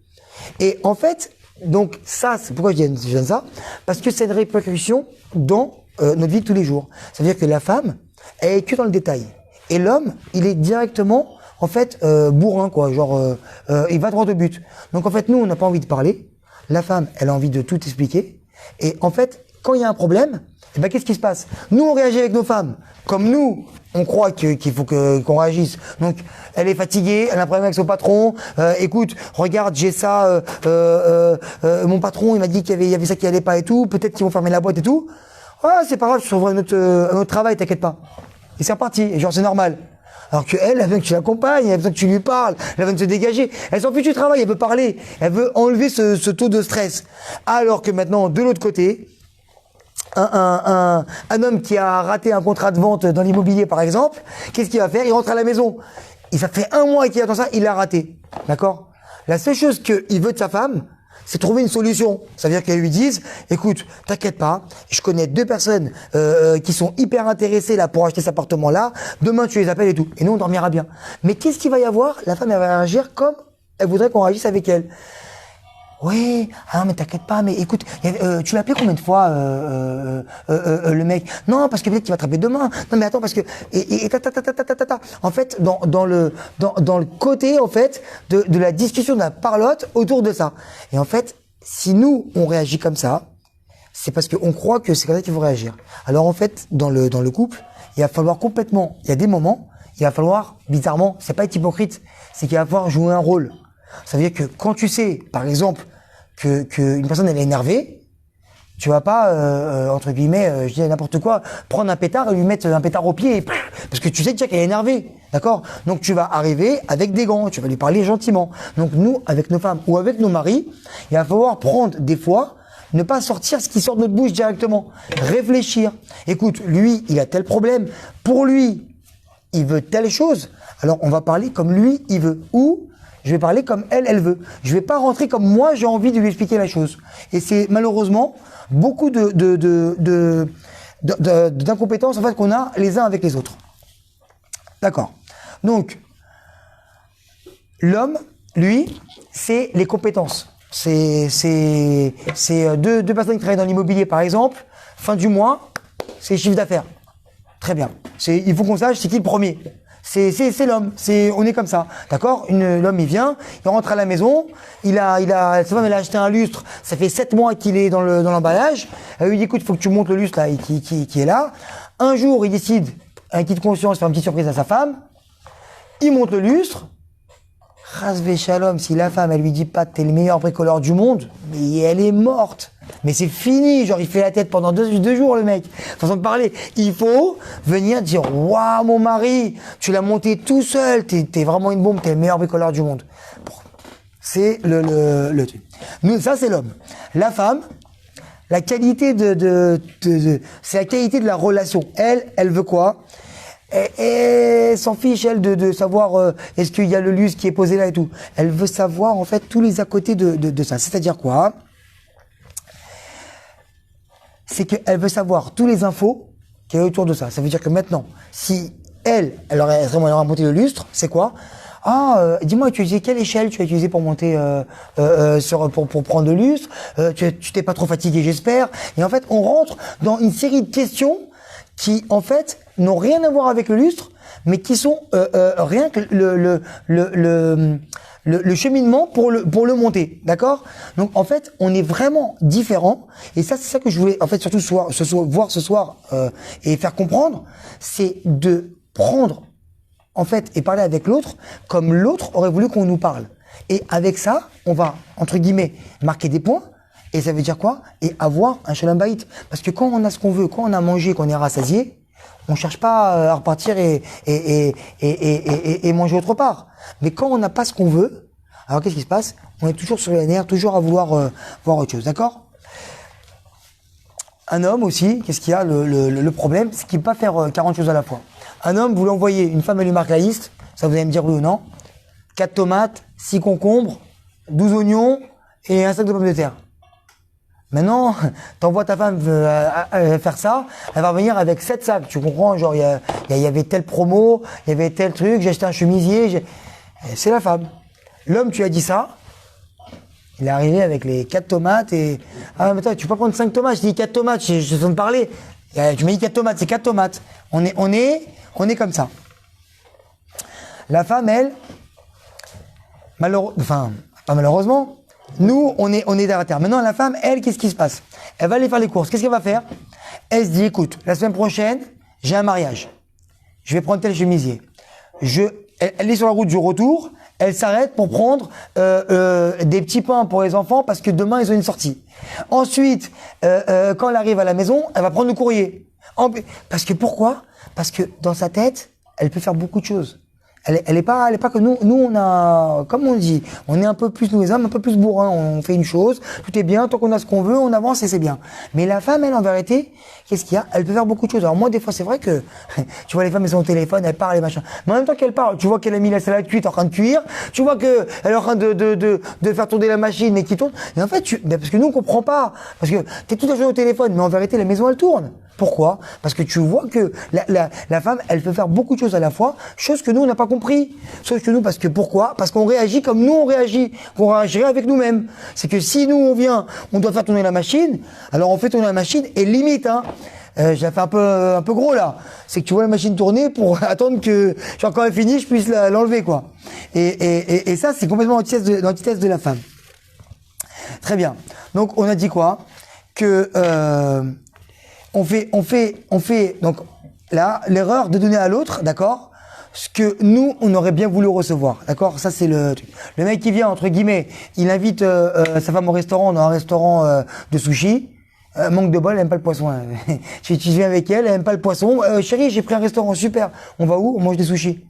[SPEAKER 1] Et en fait, donc ça, c'est pourquoi je dis ça, parce que c'est une répercussion dans notre vie de tous les jours. Ça veut dire que la femme, elle est que dans le détail. Et l'homme, il est directement, en fait, bourrin, quoi. Genre, il va droit au but. Donc, en fait, nous, on n'a pas envie de parler. La femme, elle a envie de tout expliquer. Et en fait, quand il y a un problème, eh ben, qu'est-ce qui se passe? Nous, on réagit avec nos femmes. Comme nous, on croit qu'il faut qu'on réagisse. Donc, elle est fatiguée, elle a un problème avec son patron. Écoute, regarde, j'ai ça. Mon patron, il m'a dit qu'il y avait ça qui allait pas et tout. Peut-être qu'ils vont fermer la boîte et tout. Ah, c'est pas grave, je trouverai un autre travail, t'inquiète pas. Et c'est reparti. Et genre, c'est normal. Alors que elle a besoin que tu l'accompagnes, elle a besoin que tu lui parles, elle a besoin de se dégager. Elle s'en fiche du travail, elle veut parler. Elle veut enlever ce taux de stress. Alors que maintenant, de l'autre côté, un homme qui a raté un contrat de vente dans l'immobilier, par exemple, qu'est-ce qu'il va faire? Il rentre à la maison. Ça fait 1 mois qu'il attend ça, il l'a raté. D'accord? La seule chose qu'il veut de sa femme, c'est trouver une solution. Ça veut dire qu'elles lui disent, écoute, t'inquiète pas, je connais 2 personnes qui sont hyper intéressées là pour acheter cet appartement-là. Demain, tu les appelles et tout. Et nous, on dormira bien. Mais qu'est-ce qu'il va y avoir? La femme, elle va réagir comme elle voudrait qu'on réagisse avec elle. Ouais, ah mais t'inquiète pas, mais écoute, tu l'as appelé combien de fois le mec? Non, parce que peut-être qu'il va te rappeler demain. Non mais attends, parce que En fait, dans le côté en fait de la discussion de la parlotte autour de ça. Et en fait, si nous on réagit comme ça, c'est parce qu'on croit que c'est comme ça qu'il faut réagir. Alors en fait, dans le couple, il va falloir complètement. Il y a des moments, il va falloir bizarrement, c'est pas être hypocrite, c'est qu'il va falloir jouer un rôle. Ça veut dire que quand tu sais, par exemple, que une personne elle est énervée, tu vas pas entre guillemets, je dis n'importe quoi, prendre un pétard et lui mettre un pétard au pied, parce que tu sais déjà qu'elle est énervée, d'accord? Donc tu vas arriver avec des gants, tu vas lui parler gentiment. Donc nous, avec nos femmes ou avec nos maris, il va falloir prendre des fois, ne pas sortir ce qui sort de notre bouche directement, réfléchir. Écoute, lui, il a tel problème, pour lui, il veut telle chose, alors on va parler comme lui, il veut, ou je vais parler comme elle veut. Je vais pas rentrer comme moi, j'ai envie de lui expliquer la chose. Et c'est malheureusement beaucoup d'incompétences en fait qu'on a les uns avec les autres. D'accord. Donc, l'homme, lui, c'est les compétences. C'est deux personnes qui travaillent dans l'immobilier, par exemple. Fin du mois, c'est le chiffre d'affaires. Très bien. Il faut qu'on sache c'est qui le premier. C'est l'homme, on est comme ça, d'accord? L'homme il vient, il rentre à la maison, sa femme elle a acheté un lustre, ça fait 7 mois qu'il est dans l'emballage. Elle lui dit écoute, il faut que tu montes le lustre là, qui est là. Un jour il décide, un kit de conscience, faire une petite surprise à sa femme. Il monte le lustre. Rasvé shalom, si la femme elle lui dit pas t'es le meilleur bricoleur du monde, mais elle est morte. Mais c'est fini, genre il fait la tête pendant deux jours le mec. Façon de parler, il faut venir dire waouh mon mari, tu l'as monté tout seul, t'es vraiment une bombe, t'es le meilleur bricoleur du monde. Bon, c'est le truc. Nous ça c'est l'homme. La femme, la qualité c'est la qualité de la relation. Elle veut quoi? Et s'en fiche elle de savoir est-ce qu'il y a le lustre qui est posé là et tout. Elle veut savoir en fait tous les à côté de ça. C'est-à-dire quoi? C'est qu'elle veut savoir tous les infos qu'il y a autour de ça. Ça veut dire que maintenant, si elle aurait monté le lustre, c'est quoi? Ah, dis-moi, tu as utilisé quelle échelle tu as utilisé pour monter pour prendre le lustre? Tu t'es pas trop fatigué, j'espère. Et en fait, on rentre dans une série de questions qui, en fait, n'ont rien à voir avec le lustre, mais qui sont rien que le cheminement pour le monter, d'accord? Donc en fait, on est vraiment différents, et ça c'est ça que je voulais en fait surtout voir ce soir et faire comprendre, c'est de prendre en fait et parler avec l'autre comme l'autre aurait voulu qu'on nous parle. Et avec ça, on va entre guillemets marquer des points. Et ça veut dire quoi? Et avoir un shalom bayit. Parce que quand on a ce qu'on veut, quand on a mangé, qu'on est rassasié, on cherche pas à repartir et manger autre part. Mais quand on n'a pas ce qu'on veut, alors qu'est-ce qui se passe? On est toujours sur les nerfs, toujours à vouloir voir autre chose, d'accord? Un homme aussi, qu'est-ce qu'il y a? Le problème, c'est qu'il ne peut pas faire 40 choses à la fois. Un homme, vous lui envoyez, une femme, elle lui marque la liste, ça vous allez me dire oui ou non, 4 tomates, 6 concombres, 12 oignons et un sac de pommes de terre. Maintenant, t'envoies ta femme faire ça, elle va revenir avec 7 sacs, tu comprends? Genre, il y avait telle promo, il y avait tel truc, j'ai acheté un chemisier, c'est la femme. L'homme, tu as dit ça, il est arrivé avec les 4 tomates et... Ah, mais attends, tu peux pas prendre 5 tomates, je dis 4 tomates, je te de parler. Tu m'as dit 4 tomates, c'est 4 tomates. On est comme ça. La femme, elle, pas malheureusement, nous, on est derrière la terre. Maintenant, la femme, elle, qu'est-ce qui se passe? Elle va aller faire les courses. Qu'est-ce qu'elle va faire? Elle se dit, écoute, la semaine prochaine, j'ai un mariage. Je vais prendre tel chemisier. Elle est sur la route du retour. Elle s'arrête pour prendre des petits pains pour les enfants parce que demain, ils ont une sortie. Ensuite, quand elle arrive à la maison, elle va prendre le courrier. Parce que pourquoi? Parce que dans sa tête, elle peut faire beaucoup de choses. Elle est pas que nous on a, comme on dit, on est un peu plus, nous les hommes, un peu plus bourrins. On fait une chose, tout est bien, tant qu'on a ce qu'on veut, on avance et c'est bien. Mais la femme, elle, en vérité, qu'est-ce qu'il y a? Elle peut faire beaucoup de choses. Alors moi, des fois, c'est vrai que, tu vois, les femmes, elles sont au téléphone, elles parlent et machin. Mais en même temps qu'elles parlent, tu vois qu'elle a mis la salade cuite en train de cuire, tu vois que elle est en train de faire tourner la machine, mais qui tourne. Et en fait, parce que nous, on comprend pas. Parce que t'es toute la journée au téléphone, mais en vérité, la maison, elle tourne. Pourquoi? Parce que tu vois que la femme, elle peut faire beaucoup de choses à la fois, chose que nous, on n'a pas compris. Sauf que nous, parce que pourquoi? Parce qu'on réagit comme nous, on réagit, qu'on réagirait avec nous-mêmes. C'est que si nous, on vient, on doit faire tourner la machine, alors on fait tourner la machine et limite, hein, j'ai fait un peu gros là. C'est que tu vois la machine tourner pour attendre que, genre quand elle finit, je puisse l'enlever, quoi. Et ça, c'est complètement l'antithèse de la femme. Très bien. Donc, on a dit quoi? Que, on fait, donc, là, l'erreur de donner à l'autre, d'accord? Ce que nous, on aurait bien voulu recevoir, d'accord? Ça, c'est le truc. Le mec qui vient, entre guillemets, il invite sa femme au restaurant, dans un restaurant de sushi. Manque de bol, elle aime pas le poisson. Hein. Tu viens avec elle, elle aime pas le poisson. Chérie, j'ai pris un restaurant, super. On va où? On mange des sushis.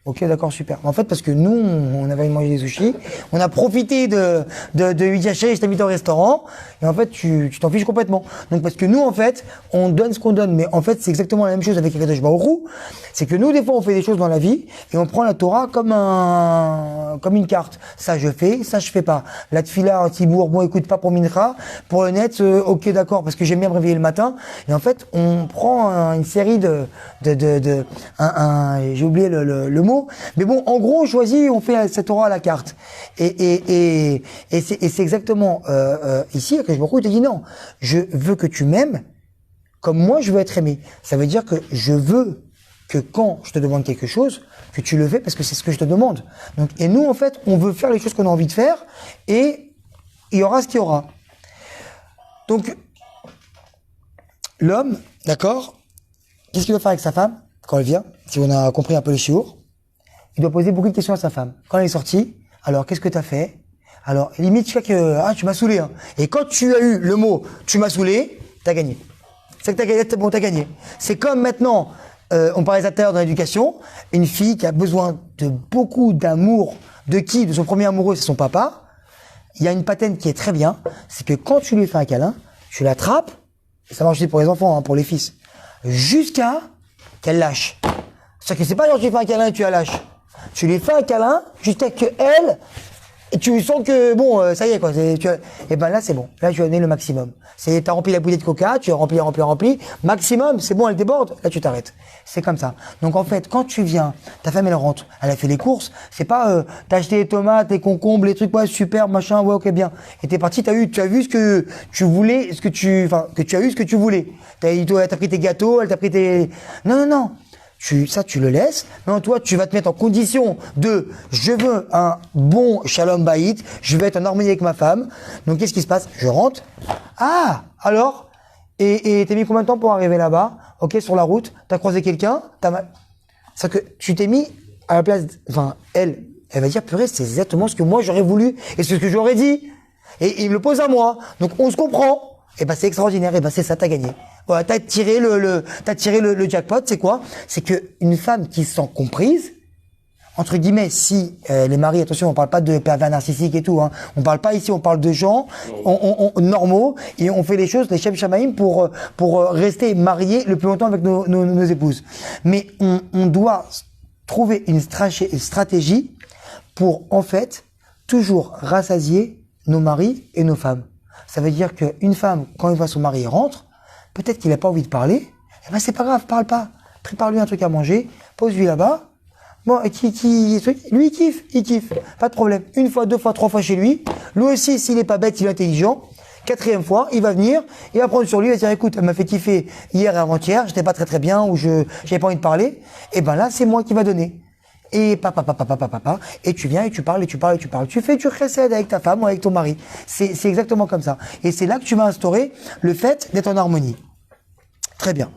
[SPEAKER 1] Ok, d'accord, super. En fait, parce que nous, on avait mangé des sushis, on a profité de lui dire, chérie, je t'invite au restaurant, et en fait, tu t'en fiches complètement. Donc, parce que nous, en fait, on donne ce qu'on donne, mais en fait, c'est exactement la même chose avec Akadosh Baruch Hu. C'est que nous, des fois, on fait des choses dans la vie, et on prend la Torah comme une carte. Ça, je fais, ça, je fais pas. La tfila, Tibour, bon, écoute, pas pour Mincha, pour le net, ok, d'accord, parce que j'aime bien me réveiller le matin, et en fait, on prend une série j'ai oublié le mot, mais bon, en gros, on choisit, on fait cette Torah à la carte. Et c'est exactement ici que je me te dis non, je veux que tu m'aimes comme moi je veux être aimé. Ça veut dire que je veux que quand je te demande quelque chose, que tu le fais parce que c'est ce que je te demande. Donc, et nous, en fait, on veut faire les choses qu'on a envie de faire et il y aura ce qu'il y aura. Donc, l'homme, d'accord, qu'est-ce qu'il doit faire avec sa femme quand elle vient? Si on a compris un peu les chiours, il doit poser beaucoup de questions à sa femme. Quand elle est sortie, alors qu'est-ce que tu as fait? Alors limite jusqu'à que tu m'as saoulé. Hein. Et quand tu as eu le mot tu m'as saoulé, t'as gagné. C'est que t'as gagné. C'est comme maintenant, on parlait tout à l'heure dans l'éducation, une fille qui a besoin de beaucoup d'amour. De qui? De son premier amoureux, c'est son papa. Il y a une patène qui est très bien, c'est que quand tu lui fais un câlin, tu l'attrapes, ça marche aussi pour les enfants, hein, pour les fils, jusqu'à qu'elle lâche. C'est-à-dire que c'est pas genre tu lui fais un câlin et tu la lâches. Tu lui fais un câlin jusqu'à que elle, et tu sens que bon, ça y est quoi. Et ben là c'est bon. Là tu as donné le maximum. T'as rempli la bouteille de coca, tu as rempli, maximum, c'est bon, elle déborde. Là tu t'arrêtes. C'est comme ça. Donc en fait, quand tu viens, ta femme elle rentre, elle a fait les courses. C'est pas t'as acheté les tomates, les concombres, les trucs ouais super machin, ouais ok bien. Et t'es parti, tu as vu ce que tu voulais, que tu as eu ce que tu voulais. T'as pris tes gâteaux, elle t'a pris tes. Non. Tu le laisses. Non, toi, tu vas te mettre en condition de, je veux un bon shalom bayit, je veux être en harmonie avec ma femme. Donc, qu'est-ce qui se passe? Je rentre. Ah, alors? Et t'as mis combien de temps pour arriver là-bas? Ok, sur la route. T'as croisé quelqu'un? C'est que tu t'es mis à la place, elle va dire, purée, c'est exactement ce que moi j'aurais voulu et c'est ce que j'aurais dit. Et il me le pose à moi. Donc, on se comprend. Et ben, c'est extraordinaire. Et ben, c'est ça, t'as gagné. Voilà, t'as tiré le jackpot, c'est quoi? C'est que une femme qui se sent comprise, entre guillemets, si les maris, attention, on parle pas de pervers narcissiques et tout, hein. On parle pas ici, on parle de gens normaux et on fait les choses, les shem shamaïm pour rester mariés le plus longtemps avec nos épouses. Mais on doit trouver une stratégie pour en fait toujours rassasier nos maris et nos femmes. Ça veut dire qu'une femme, quand elle voit son mari rentre, peut-être qu'il n'a pas envie de parler, eh ben c'est pas grave, parle pas. Prépare-lui un truc à manger, pose-lui là-bas. Bon, lui il kiffe, pas de problème. Une fois, deux fois, trois fois chez lui. Lui aussi, s'il est pas bête, il est intelligent. Quatrième fois, il va venir, il va prendre sur lui, il va dire écoute, elle m'a fait kiffer hier et avant-hier, j'étais pas très bien ou j'avais pas envie de parler. Et ben là, c'est moi qui va donner. Et papa, et tu viens et tu parles. Tu fais du chesed avec ta femme ou avec ton mari. C'est exactement comme ça. Et c'est là que tu vas instaurer le fait d'être en harmonie. Très bien.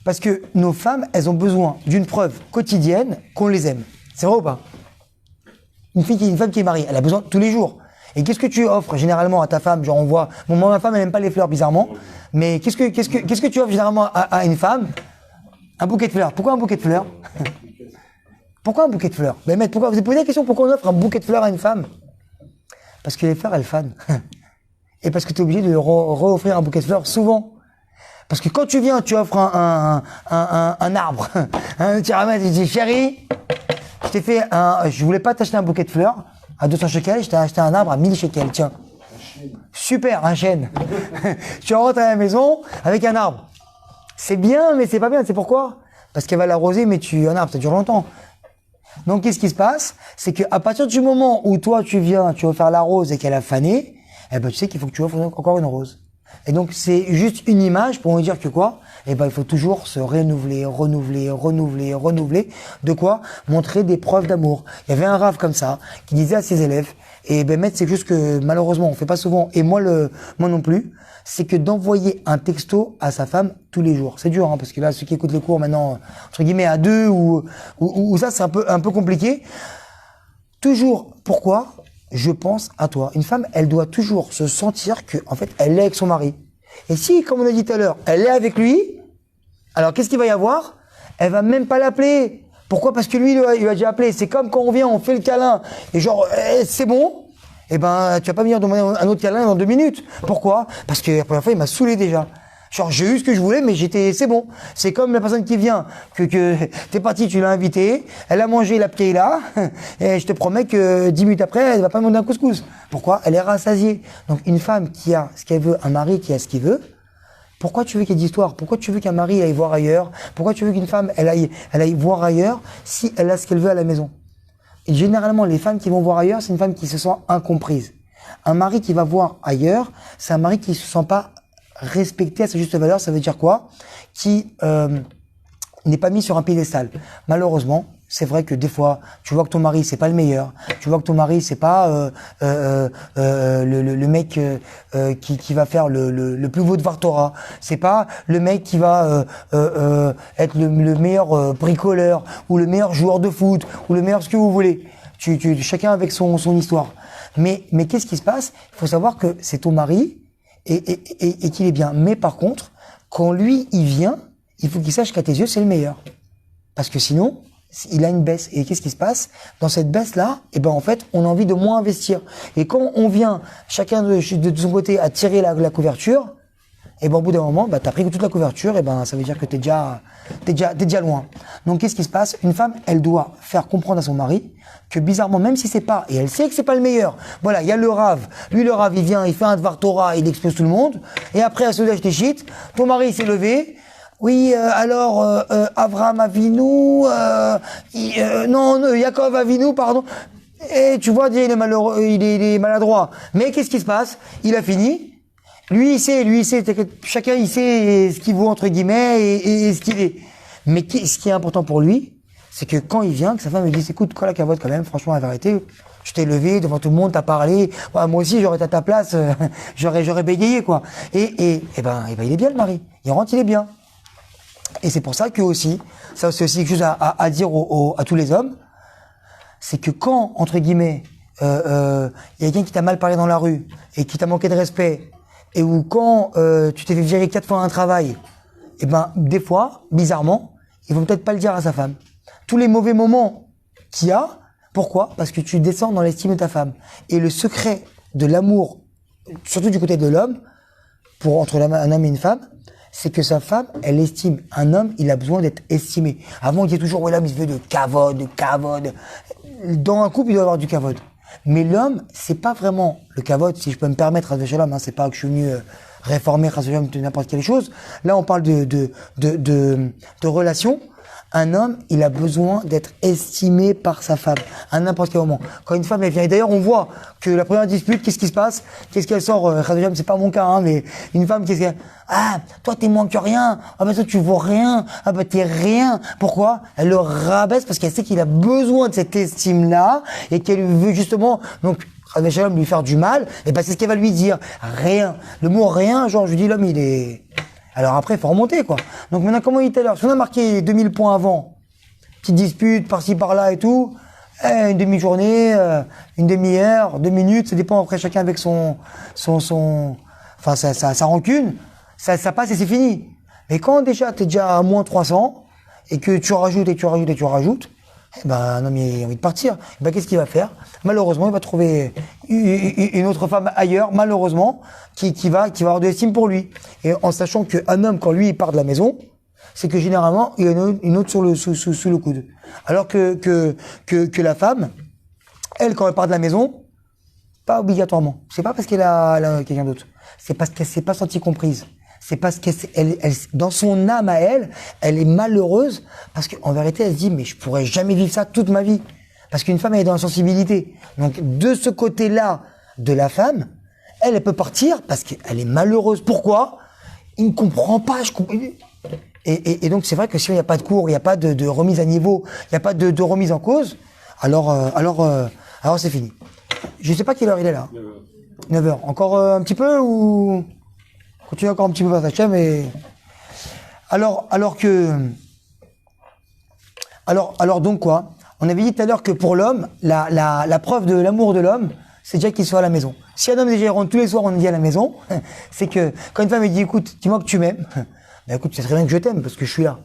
[SPEAKER 1] Parce que nos femmes, elles ont besoin d'une preuve quotidienne qu'on les aime. C'est vrai ou pas? Une femme qui est mariée, elle a besoin tous les jours. Et qu'est-ce que tu offres généralement à ta femme? Genre on voit, bon, moi ma femme elle aime pas les fleurs bizarrement, mais qu'est-ce que tu offres généralement à une femme? Un bouquet de fleurs. Pourquoi un bouquet de fleurs? Pourquoi un bouquet de fleurs? Mais pourquoi? Vous avez posé la question pourquoi on offre un bouquet de fleurs à une femme? Parce que les fleurs elles fanent. Et parce que tu es obligé de re-offrir un bouquet de fleurs souvent. Parce que quand tu viens, tu offres un arbre. Tu ramènes, tu dis chérie, je voulais pas t'acheter un bouquet de fleurs à 200 shekels, je t'ai acheté un arbre à 1000 shekels, tiens. Super, un chêne. Tu rentres à la maison avec un arbre. C'est bien, mais c'est pas bien. C'est pourquoi? Parce qu'elle va l'arroser, mais un arbre, ça dure longtemps. Donc, qu'est-ce qui se passe? C'est qu'à partir du moment où toi, tu vas faire la rose et qu'elle a fané, eh ben, tu sais qu'il faut que tu offres encore une rose. Et donc, c'est juste une image pour nous dire que quoi? Eh ben, il faut toujours se renouveler. De quoi? Montrer des preuves d'amour. Il y avait un rave comme ça, qui disait à ses élèves, et ben, maître, c'est juste que, malheureusement, on fait pas souvent, et moi non plus, c'est que d'envoyer un texto à sa femme tous les jours. C'est dur, hein, parce que là, ceux qui écoutent les cours maintenant, entre guillemets, à deux, ou ça, c'est un peu compliqué. Toujours, pourquoi? Je pense à toi. Une femme, elle doit toujours se sentir que, en fait, elle est avec son mari. Et si, comme on a dit tout à l'heure, elle est avec lui, alors qu'est-ce qu'il va y avoir? Elle va même pas l'appeler. Pourquoi? Parce que lui, il a déjà appelé. C'est comme quand on vient, on fait le câlin, et genre, c'est bon. Eh ben, tu vas pas venir demander un autre câlin dans 2 minutes. Pourquoi? Parce que la première fois, il m'a saoulé déjà. Genre, j'ai eu ce que je voulais, mais c'est bon. C'est comme la personne qui vient, que t'es parti, tu l'as invitée, elle a mangé la là, et je te promets que 10 minutes après, elle va pas demander un couscous. Pourquoi? Elle est rassasiée. Donc, une femme qui a ce qu'elle veut, un mari qui a ce qu'il veut, pourquoi tu veux qu'il y ait d'histoire? Pourquoi tu veux qu'un mari aille voir ailleurs? Pourquoi tu veux qu'une femme, elle aille voir ailleurs si elle a ce qu'elle veut à la maison? Et généralement, les femmes qui vont voir ailleurs, c'est une femme qui se sent incomprise. Un mari qui va voir ailleurs, c'est un mari qui se sent pas respecté à sa juste valeur. Ça veut dire quoi? Qui n'est pas mis sur un piédestal. Malheureusement, c'est vrai que des fois, tu vois que ton mari, c'est pas le meilleur. Tu vois que ton mari, c'est pas le mec qui va faire le plus beau de Vartora. C'est pas le mec qui va être le meilleur bricoleur ou le meilleur joueur de foot ou le meilleur ce que vous voulez. Chacun avec son histoire. Mais qu'est-ce qui se passe? Il faut savoir que c'est ton mari et qu'il est bien. Mais par contre, quand lui, il vient, il faut qu'il sache qu'à tes yeux, c'est le meilleur. Parce que sinon, il a une baisse. Et qu'est-ce qui se passe? Dans cette baisse-là, eh ben, en fait, on a envie de moins investir. Et quand on vient, chacun de son côté, à tirer la couverture, et ben, au bout d'un moment, bah, t'as pris toute la couverture, et ben, ça veut dire que t'es déjà loin. Donc, qu'est-ce qui se passe? Une femme, elle doit faire comprendre à son mari que bizarrement, même si c'est pas, et elle sait que c'est pas le meilleur. Voilà, il y a le rave. Lui, le rave, il vient, il fait un Dvar Torah, il expose tout le monde. Et après, elle se lève des shit. Ton mari, il s'est levé. Oui, alors, Avraham Avinu, non, Yaakov Avinu, pardon. Et tu vois, il est malheureux, il est maladroit. Mais qu'est-ce qui se passe? Il a fini. Lui, il sait, chacun, il sait ce qu'il vaut, entre guillemets, et ce qu'il est. Mais ce qui est important pour lui, c'est que quand il vient, que sa femme lui dise, écoute, quoi la cavote quand même, franchement, la vérité, je t'ai levé devant tout le monde, t'as parlé, ouais, moi aussi, j'aurais été à ta place, j'aurais bégayé, quoi. Et ben, il est bien, le mari. Il rentre, il est bien. Et c'est pour ça que aussi, ça c'est aussi quelque chose à dire à tous les hommes, c'est que quand, entre guillemets, il y a quelqu'un qui t'a mal parlé dans la rue, et qui t'a manqué de respect, et où quand tu t'es fait virer 4 fois un travail, et ben, des fois, bizarrement, ils vont peut-être pas le dire à sa femme. Tous les mauvais moments qu'il y a, pourquoi? Parce que tu descends dans l'estime de ta femme. Et le secret de l'amour, surtout du côté de l'homme, entre un homme et une femme, c'est que sa femme, elle estime. Un homme, il a besoin d'être estimé. Avant, il disait toujours, ouais, l'homme, il se veut de cavode. Dans un couple, il doit y avoir du cavode. Mais l'homme, c'est pas vraiment le cavode, si je peux me permettre, hein, c'est pas que je suis venu réformer de n'importe quelle chose. Là, on parle de relations. Un homme, il a besoin d'être estimé par sa femme à n'importe quel moment. Quand une femme elle vient, et d'ailleurs on voit que la première dispute, qu'est-ce qui se passe? Qu'est-ce qu'elle sort? C'est pas mon cas, hein, mais une femme, qu'est-ce qu'elle... Ah, toi t'es moins que rien. Ah ben toi tu vaux rien. Ah ben t'es rien. Pourquoi? Elle le rabaisse parce qu'elle sait qu'il a besoin de cette estime-là et qu'elle veut justement donc lui faire du mal. Et ben c'est ce qu'elle va lui dire. Rien. Le mot rien, genre je lui dis l'homme il est... Alors après, il faut remonter, quoi. Donc maintenant, comme on dit tout à l'heure, si on a marqué 2000 points avant, petite dispute par-ci, par-là et tout, une demi-journée, une demi-heure, 2 minutes, ça dépend après chacun avec sa rancune, ça passe et c'est fini. Mais quand déjà, t'es déjà à moins 300, et que tu rajoutes, eh ben, un homme, il a envie de partir. Eh ben, qu'est-ce qu'il va faire? Malheureusement, il va trouver une autre femme ailleurs, malheureusement, qui va avoir de l'estime pour lui. Et en sachant qu'un homme, quand lui, il part de la maison, c'est que généralement, il y a une autre sous le coude. Alors que la femme, elle, quand elle part de la maison, Pas obligatoirement. C'est pas parce qu'elle a quelqu'un d'autre. C'est parce qu'elle s'est pas sentie comprise. C'est parce qu'elle, dans son âme à elle, elle est malheureuse parce qu'en vérité, elle se dit, mais je pourrais jamais vivre ça toute ma vie. Parce qu'une femme, elle est dans la sensibilité. Donc, de ce côté-là de la femme, elle peut partir parce qu'elle est malheureuse. Pourquoi? Il ne comprend pas. Et donc, c'est vrai que si il n'y a pas de cours, il n'y a pas de remise à niveau, il n'y a pas de remise en cause, alors c'est fini. Je sais pas quelle heure il est là. 9 heures. Encore un petit peu ou continue encore un petit peu par ta mais alors donc quoi? On avait dit tout à l'heure que pour l'homme, la preuve de l'amour de l'homme, c'est déjà qu'il soit à la maison. Si un homme déjà rentre tous les soirs, on dit à la maison, c'est que quand une femme elle dit écoute, dis-moi que tu m'aimes, ben écoute, c'est très bien que je t'aime parce que je suis là.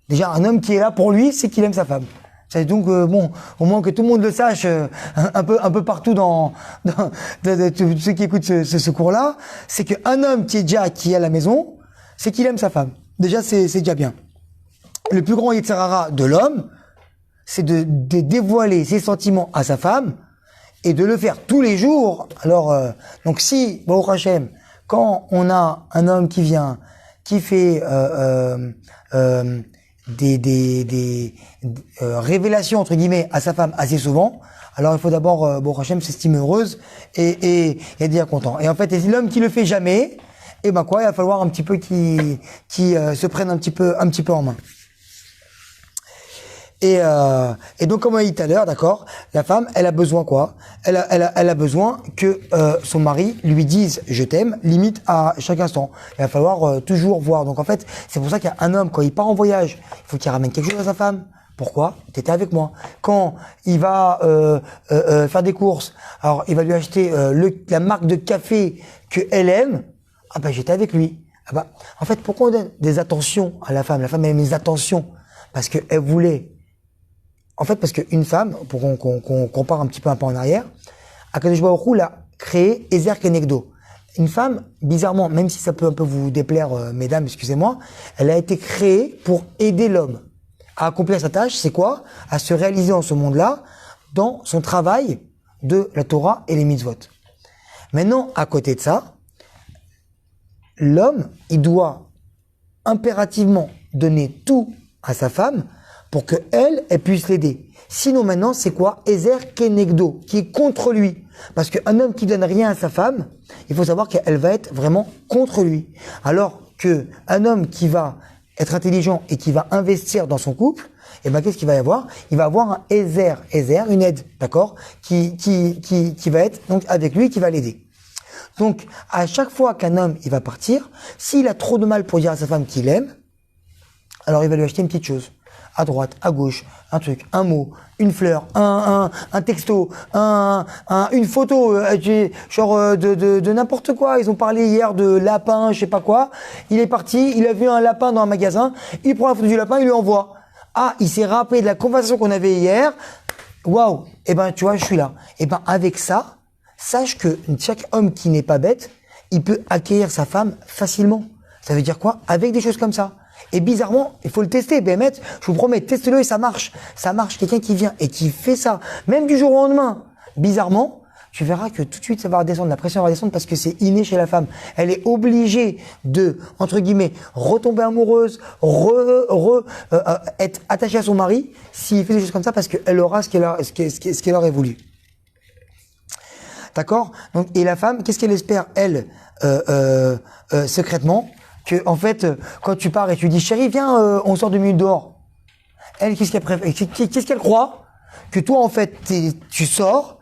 [SPEAKER 1] Déjà, un homme qui est là pour lui, c'est qu'il aime sa femme. C'est donc bon, au moins que tout le monde le sache un peu partout dans ceux qui écoutent ce cours-là, c'est qu'un homme qui est à la maison, c'est qu'il aime sa femme. Déjà, c'est déjà bien. Le plus grand Yetzirara de l'homme, c'est de dévoiler ses sentiments à sa femme et de le faire tous les jours. Alors, donc si, Baruch Hashem, quand on a un homme qui vient, qui fait des révélations entre guillemets à sa femme assez souvent, alors il faut d'abord Baruch Hashem s'estimer heureuse et être bien content. Et en fait, l'homme qui le fait jamais, et ben quoi, il va falloir un petit peu qu'il se prenne un petit peu en main. Et donc, comme on a dit tout à l'heure, d'accord, la femme, elle a besoin quoi? Elle a besoin que son mari lui dise je t'aime, limite à chaque instant. Il va falloir toujours voir. Donc en fait, c'est pour ça qu'il y a un homme quand il part en voyage, il faut qu'il ramène quelque chose à sa femme. Pourquoi? T'étais avec moi. Quand il va faire des courses, alors il va lui acheter la marque de café que elle aime. Ah ben j'étais avec lui. Ah ben, en fait, pourquoi on donne des attentions à la femme? La femme aime les attentions parce qu'elle voulait. En fait, parce qu'une femme, pour qu'on compare un peu en arrière, Akadosh Baruch Hu l'a créé Ezer Kenegdo. Une femme, bizarrement, même si ça peut un peu vous déplaire, mesdames, excusez-moi, elle a été créée pour aider l'homme à accomplir sa tâche. C'est quoi? À se réaliser en ce monde-là, dans son travail de la Torah et les mitzvot. Maintenant, à côté de ça, l'homme, il doit impérativement donner tout à sa femme pour que elle puisse l'aider. Sinon maintenant, c'est quoi? Ezer Kenegdo, qui est contre lui. Parce qu'un homme qui donne rien à sa femme, il faut savoir qu'elle va être vraiment contre lui. Alors que un homme qui va être intelligent et qui va investir dans son couple, eh ben qu'est-ce qu'il va y avoir? Il va avoir un Ezer, une aide, d'accord, qui va être donc avec lui, qui va l'aider. Donc à chaque fois qu'un homme il va partir, s'il a trop de mal pour dire à sa femme qu'il aime, alors il va lui acheter une petite chose. À droite, à gauche, un truc, un mot, une fleur, un texto, une photo, genre de n'importe quoi. Ils ont parlé hier de lapin, je sais pas quoi. Il est parti, il a vu un lapin dans un magasin, il prend la photo du lapin, il lui envoie. Ah, il s'est rappelé de la conversation qu'on avait hier. Waouh, eh ben tu vois, je suis là. Eh ben avec ça, sache que chaque homme qui n'est pas bête, il peut acquérir sa femme facilement. Ça veut dire quoi? Avec des choses comme ça. Et bizarrement, il faut le tester, Bémet, je vous promets, testez-le et ça marche. Ça marche, quelqu'un qui vient et qui fait ça, même du jour au lendemain. Bizarrement, tu verras que tout de suite ça va redescendre, la pression va redescendre parce que c'est inné chez la femme. Elle est obligée de, entre guillemets, retomber amoureuse, être attachée à son mari s'il fait des choses comme ça parce qu'elle aura ce qu'elle aurait voulu. D'accord? Donc, et la femme, qu'est-ce qu'elle espère, elle, secrètement? Que en fait, quand tu pars et tu dis chérie, viens, on sort 2 minutes dehors. Elle, qu'est-ce qu'elle croit? Que toi, en fait, tu sors,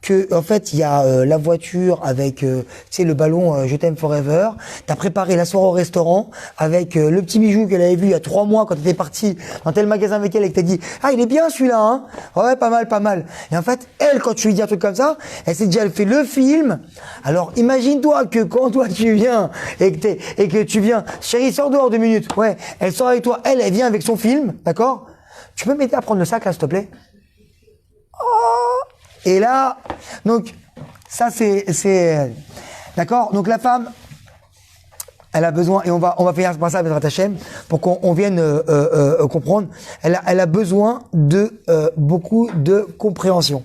[SPEAKER 1] que en fait, il y a la voiture avec, tu sais, le ballon Je t'aime forever. T'as préparé la soirée au restaurant avec le petit bijou qu'elle avait vu il y a 3 mois quand t'étais parti dans tel magasin avec elle et que t'as dit ah il est bien celui-là, hein. Ouais, pas mal. Et en fait, elle, quand tu lui dis un truc comme ça, elle fait le film. Alors imagine-toi que quand toi tu viens et que tu viens, chérie, sors dehors 2 minutes. Ouais, elle sort avec toi, elle vient avec son film, d'accord? Tu peux m'aider à prendre le sac là, s'il te plaît? Et là, donc, ça c'est, d'accord? Donc la femme, elle a besoin, et on va finir par ça avec Ratachem, pour qu'on vienne comprendre, elle a besoin de beaucoup de compréhension.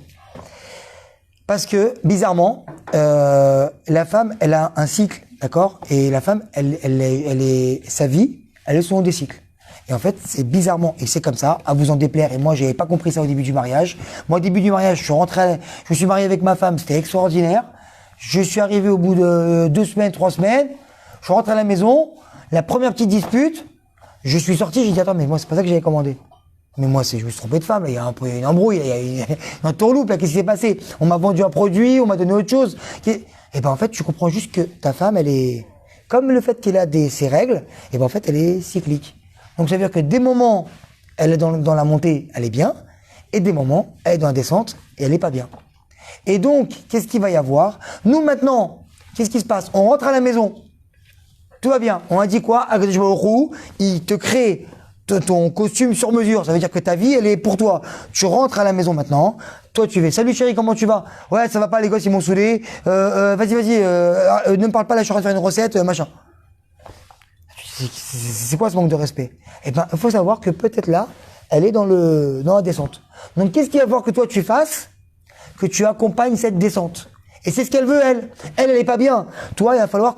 [SPEAKER 1] Parce que, bizarrement, la femme, elle a un cycle, d'accord? Et la femme, sa vie, elle est selon des cycles. Et en fait, c'est bizarrement, et c'est comme ça, à vous en déplaire. Et moi, j'avais pas compris ça au début du mariage. Moi, au début du mariage, je me suis marié avec ma femme, c'était extraordinaire. Je suis arrivé au bout de 2 semaines, 3 semaines. Je rentre à la maison, la première petite dispute, je suis sorti, j'ai dit, attends, mais moi, c'est pas ça que j'avais commandé. Mais moi, je me suis trompé de femme, là. Il y a un peu une embrouille, il y a un tourloupe, là. Qu'est-ce qui s'est passé? On m'a vendu un produit, on m'a donné autre chose. Et ben, en fait, tu comprends juste que ta femme, elle est, comme le fait qu'elle a ses règles, et ben, en fait, elle est cyclique. Donc, ça veut dire que des moments, elle est dans la montée, elle est bien, et des moments, elle est dans la descente, et elle est pas bien. Et donc, qu'est-ce qu'il va y avoir? Nous, maintenant, qu'est-ce qui se passe? On rentre à la maison. Tout va bien. On a dit quoi? Il te crée ton costume sur mesure. Ça veut dire que ta vie, elle est pour toi. Tu rentres à la maison maintenant. Toi, tu fais, salut chérie, comment tu vas? Ouais, ça va pas, les gosses, ils m'ont saoulé. Vas-y, ne me parle pas, là, je suis en train de faire une recette, machin. C'est quoi ce manque de respect? Eh ben, il faut savoir que peut-être là, elle est dans la descente. Donc, qu'est-ce qu'il va falloir que toi, tu fasses? Que tu accompagnes cette descente. Et c'est ce qu'elle veut, elle. Elle est pas bien. Toi, il va falloir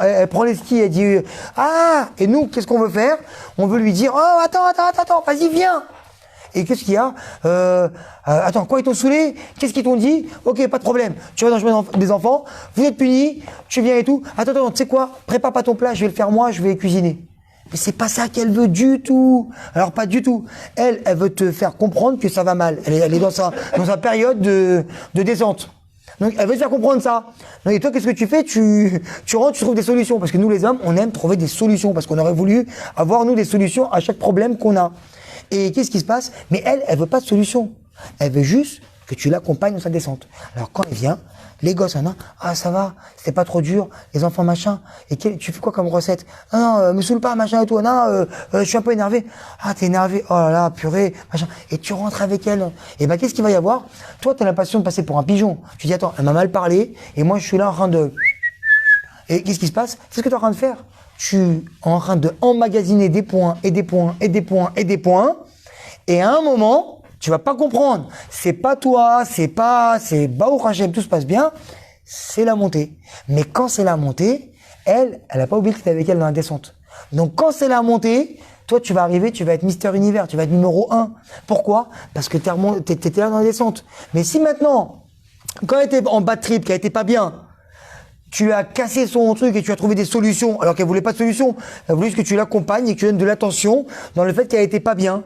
[SPEAKER 1] elle prend les skis, elle dit, ah! Et nous, qu'est-ce qu'on veut faire? On veut lui dire, oh, attends, vas-y, viens! Et qu'est-ce qu'il y a? Attends, quoi, ils t'ont saoulé? Qu'est-ce qu'ils t'ont dit? Ok, pas de problème. Tu vas dans le chemin des enfants, vous êtes punis, tu viens et tout. Attends, tu sais quoi? Prépare pas ton plat, je vais le faire moi, je vais cuisiner. Mais c'est pas ça qu'elle veut du tout. Alors, pas du tout. Elle veut te faire comprendre que ça va mal. Elle est dans sa période de descente. Donc, elle veut te faire comprendre ça. Donc, et toi, qu'est-ce que tu fais? Tu rentres, tu trouves des solutions. Parce que nous, les hommes, on aime trouver des solutions. Parce qu'on aurait voulu avoir, nous, des solutions à chaque problème qu'on a. Et qu'est-ce qui se passe? Mais elle veut pas de solution. Elle veut juste que tu l'accompagnes dans sa descente. Alors, quand elle vient, les gosses, ah, ça va, c'était pas trop dur, les enfants, machin. Et tu fais quoi comme recette? Ah non, me saoule pas, machin et tout. Non, je suis un peu énervé. Ah, t'es énervé. Oh là là, purée, machin. Et tu rentres avec elle. Et ben, qu'est-ce qu'il va y avoir? Toi, t'as l'impression de passer pour un pigeon. Tu dis, attends, elle m'a mal parlé, et moi, je suis là en train de... Et qu'est-ce qui se passe? C'est ce que tu es en train de faire. Tu es en train de emmagasiner des points, et des points, et des points, et des points. Et à un moment, tu vas pas comprendre. C'est pas toi, c'est Baou Hachem, tout se passe bien. C'est la montée. Mais quand c'est la montée, elle a pas oublié que tu es avec elle dans la descente. Donc quand c'est la montée, toi tu vas arriver, tu vas être Mister Univers, tu vas être numéro 1. Pourquoi? Parce que t'étais là dans la descente. Mais si maintenant, quand elle était en bad trip, qu'elle était pas bien, tu as cassé son truc et tu as trouvé des solutions, alors qu'elle voulait pas de solution, elle voulait juste que tu l'accompagnes et que tu donnes de l'attention dans le fait qu'elle était pas bien.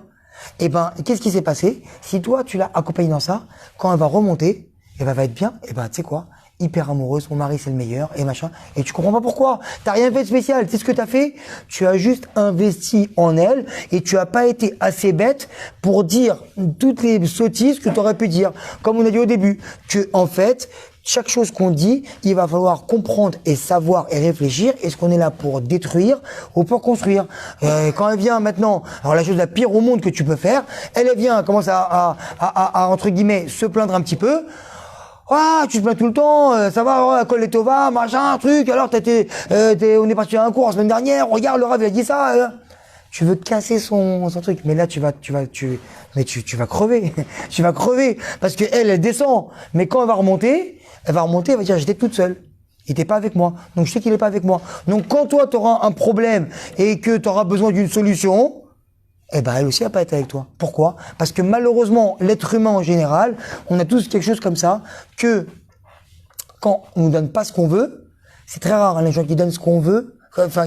[SPEAKER 1] Eh ben, qu'est-ce qui s'est passé? Si toi, tu l'as accompagnée dans ça, quand elle va remonter, elle va être bien, eh ben, tu sais quoi? Hyper amoureuse, mon mari c'est le meilleur, et machin. Et tu comprends pas pourquoi. T'as rien fait de spécial. Tu sais ce que t'as fait? Tu as juste investi en elle, et tu as pas été assez bête pour dire toutes les sottises que tu aurais pu dire. Comme on a dit au début, que, en fait, chaque chose qu'on dit, il va falloir comprendre et savoir et réfléchir. Est-ce qu'on est là pour détruire ou pour construire? Quand elle vient maintenant, alors la chose la pire au monde que tu peux faire, elle vient, elle commence à entre guillemets se plaindre un petit peu. Ah, tu te plains tout le temps, ça va, colle les tova, machin, truc. Alors on est parti à un cours la semaine dernière. Regarde, le Rav il a dit ça. Tu veux casser son truc, mais là tu vas crever, tu vas crever parce que elle descend. Mais quand elle va remonter, elle va dire j'étais toute seule. Il était pas avec moi. Donc je sais qu'il est pas avec moi. Donc quand toi tu auras un problème et que tu auras besoin d'une solution, eh ben elle aussi va pas être avec toi. Pourquoi? Parce que malheureusement, l'être humain en général, on a tous quelque chose comme ça que quand on nous donne pas ce qu'on veut, c'est très rare les gens qui donnent ce qu'on veut,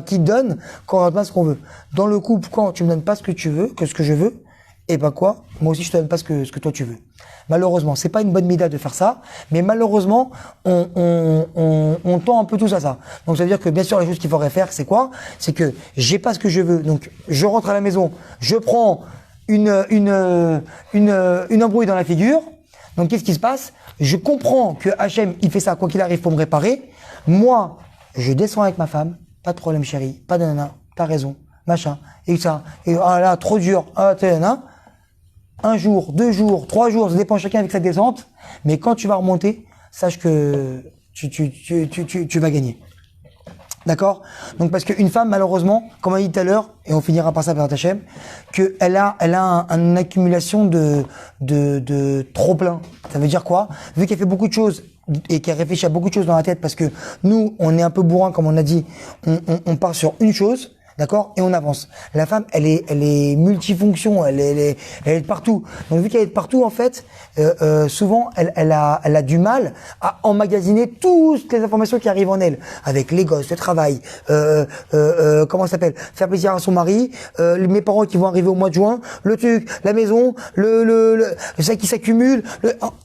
[SPEAKER 1] qui donnent quand on donne pas ce qu'on veut. Dans le couple, quand tu me donnes pas ce que tu veux, que ce que je veux, eh ben quoi? Moi aussi je te donne pas ce que toi tu veux. Malheureusement, c'est pas une bonne méthode de faire ça, mais malheureusement, on tend un peu tous à ça. Donc ça veut dire que bien sûr, les choses qu'il faudrait faire, c'est quoi? C'est que j'ai pas ce que je veux, donc je rentre à la maison, je prends une embrouille dans la figure. Donc qu'est-ce qui se passe? Je comprends que Hachem, il fait ça quoi qu'il arrive pour me réparer. Moi, je descends avec ma femme, pas de problème chérie, pas de nana, t'as raison, machin, et ça, et ah là, trop dur, ah t'es nana. 1 jour, 2 jours, 3 jours, ça dépend chacun avec sa descente. Mais quand tu vas remonter, sache que tu vas gagner. D'accord? Donc parce qu'une femme, malheureusement, comme on a dit tout à l'heure, et on finira par ça, Bézrat Hachem, qu'elle a une accumulation de trop plein. Ça veut dire quoi? Vu qu'elle fait beaucoup de choses et qu'elle réfléchit à beaucoup de choses dans la tête, parce que nous, on est un peu bourrin, comme on a dit, on part sur une chose. D'accord? Et on avance. La femme, elle est multifonction, elle est de partout. Donc vu qu'elle est de partout, en fait, souvent, elle a du mal à emmagasiner toutes les informations qui arrivent en elle, avec les gosses, le travail, comment ça s'appelle, faire plaisir à son mari, mes parents qui vont arriver au mois de juin, le truc, la maison, ça qui s'accumule.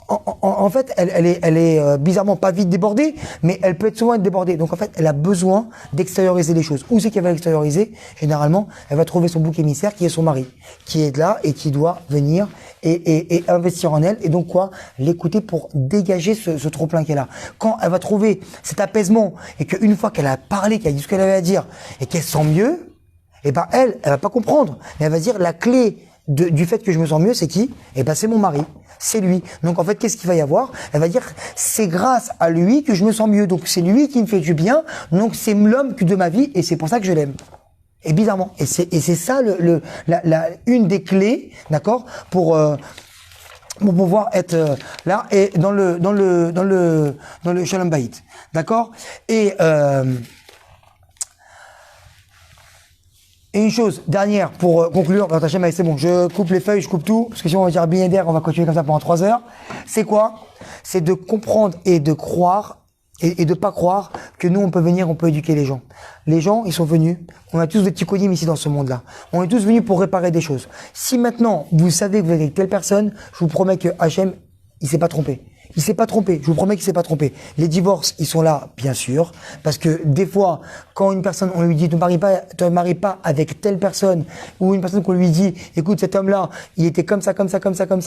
[SPEAKER 1] En fait, elle est bizarrement pas vite débordée, mais elle peut souvent être débordée. Donc en fait, elle a besoin d'extérioriser les choses. Où c'est qu'elle va l'extérioriser? Généralement, elle va trouver son bouc émissaire qui est son mari, qui est là et qui doit venir et investir en elle. Et donc quoi? L'écouter pour dégager ce trop-plein qu'elle a. Quand elle va trouver cet apaisement et qu'une fois qu'elle a parlé, qu'elle a dit ce qu'elle avait à dire et qu'elle se sent mieux, et ben elle va pas comprendre. Mais elle va dire la clé du fait que je me sens mieux, c'est qui? Et ben c'est mon mari. C'est lui. Donc en fait, qu'est-ce qu'il va y avoir? Elle va dire, c'est grâce à lui que je me sens mieux. Donc c'est lui qui me fait du bien. Donc c'est l'homme de ma vie et c'est pour ça que je l'aime. Et bizarrement, et c'est ça une des clés, d'accord, pour pouvoir être là et dans le Shalom Bayit, d'accord. Et une chose dernière pour conclure, c'est bon, je coupe les feuilles, je coupe tout, parce que si on va dire bien d'air, on va continuer comme ça pendant 3 heures. C'est quoi? C'est de comprendre et de croire et de pas croire que nous, on peut venir, on peut éduquer les gens. Les gens, ils sont venus. On a tous des petits codimes ici dans ce monde-là. On est tous venus pour réparer des choses. Si maintenant, vous savez que vous êtes avec telle personne, je vous promets que Hachem, il s'est pas trompé. Il s'est pas trompé. Je vous promets qu'il s'est pas trompé. Les divorces, ils sont là, bien sûr. Parce que des fois, quand une personne, on lui dit, te marie pas avec telle personne, ou une personne qu'on lui dit, écoute, cet homme-là, il était comme ça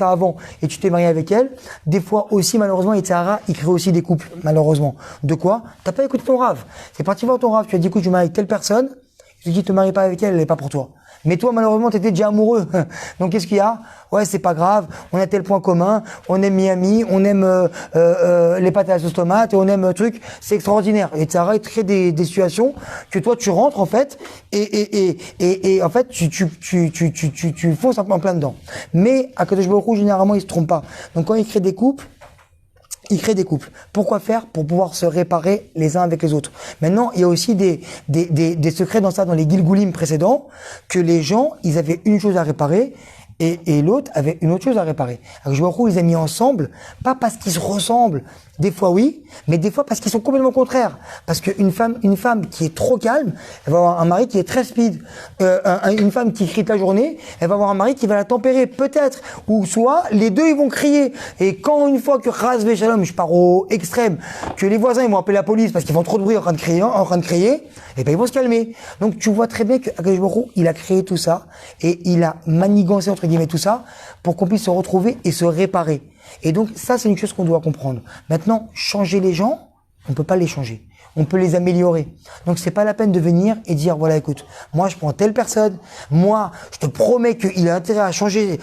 [SPEAKER 1] avant, et tu t'es marié avec elle. Des fois aussi, malheureusement, il crée aussi des couples, malheureusement. De quoi? T'as pas écouté ton rave. C'est parti voir ton rave. Tu as dit, écoute, je me marie avec telle personne. Tu dis, te marie pas avec elle, elle est pas pour toi. Mais toi, malheureusement, t'étais déjà amoureux. Donc, qu'est-ce qu'il y a? Ouais, c'est pas grave. On a tel point commun. On aime Miami. On aime les pâtes à la sauce tomate. Et on aime truc. C'est extraordinaire. Et ça va créer des situations que toi, tu rentres, en fait. Et en fait, tu fonces en plein dedans. Mais, à Kadosh Baruch Hu, généralement, il se trompe pas. Donc, quand il crée des couples, Pourquoi faire? Pour pouvoir se réparer les uns avec les autres. Maintenant, il y a aussi des secrets dans ça, dans les Gilgoulim précédents, que les gens, ils avaient une chose à réparer et l'autre avait une autre chose à réparer. Alors, je vois où ils ont mis ensemble, pas parce qu'ils se ressemblent, des fois oui, mais des fois parce qu'ils sont complètement contraires. Parce qu'une femme qui est trop calme, elle va avoir un mari qui est très speed. Une femme qui crie toute la journée, elle va avoir un mari qui va la tempérer, peut-être. Ou soit, les deux, ils vont crier. Et quand une fois que Chas Shalom, je pars au extrême, que les voisins, ils vont appeler la police parce qu'ils font trop de bruit en train de crier, et ben, ils vont se calmer. Donc, tu vois très bien que Akadosh Baruch Hu, il a créé tout ça, et il a manigancé, entre guillemets, tout ça, pour qu'on puisse se retrouver et se réparer. Et donc, ça, c'est une chose qu'on doit comprendre. Maintenant, changer les gens, on peut pas les changer. On peut les améliorer. Donc, c'est pas la peine de venir et dire, voilà, écoute, moi, je prends telle personne, moi, je te promets qu'il a intérêt à changer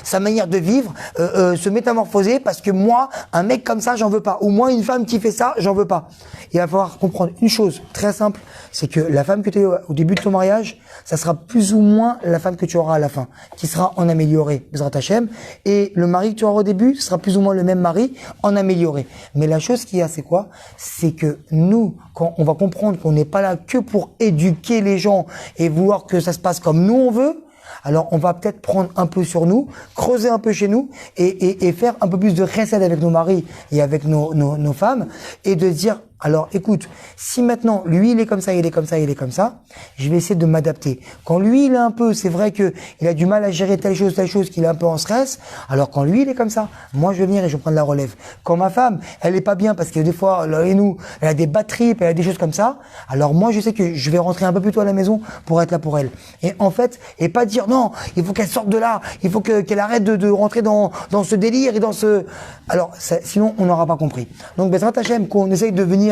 [SPEAKER 1] sa manière de vivre, se métamorphoser, parce que moi, un mec comme ça, j'en veux pas. Ou moi, une femme qui fait ça, j'en veux pas. Il va falloir comprendre une chose très simple, c'est que la femme que tu es au début de ton mariage, ça sera plus ou moins la femme que tu auras à la fin, qui sera en amélioré, Bezrat Hachem, et le mari que tu auras au début, ce sera plus ou moins le même mari en amélioré. Mais la chose qu'il y a, c'est quoi? C'est que nous, quand on va comprendre qu'on n'est pas là que pour éduquer les gens et vouloir que ça se passe comme nous on veut, alors on va peut-être prendre un peu sur nous, creuser un peu chez nous et faire un peu plus de chesed avec nos maris et avec nos femmes et de dire, alors écoute, si maintenant lui il est comme ça, il est comme ça, il est comme ça, je vais essayer de m'adapter. Quand lui il est un peu, c'est vrai que il a du mal à gérer telle chose, qu'il est un peu en stress, alors quand lui il est comme ça, moi je vais venir et je vais prendre la relève. Quand ma femme, elle est pas bien parce que des fois, elle a des batteries, elle a des choses comme ça, alors moi je sais que je vais rentrer un peu plus tôt à la maison pour être là pour elle. Et en fait, et pas dire non, il faut qu'elle sorte de là, il faut qu'elle arrête de rentrer dans ce délire et dans ce... Alors, sinon on n'aura pas compris. Donc, Bezrat Hachem, qu'on essaye de venir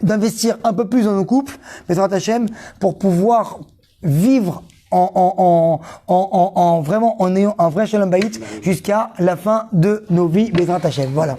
[SPEAKER 1] d'investir un peu plus dans nos couples, Bezrat Hachem, pour pouvoir vivre vraiment en ayant un vrai Shalom Bayit jusqu'à la fin de nos vies, Bezrat Hachem. Voilà.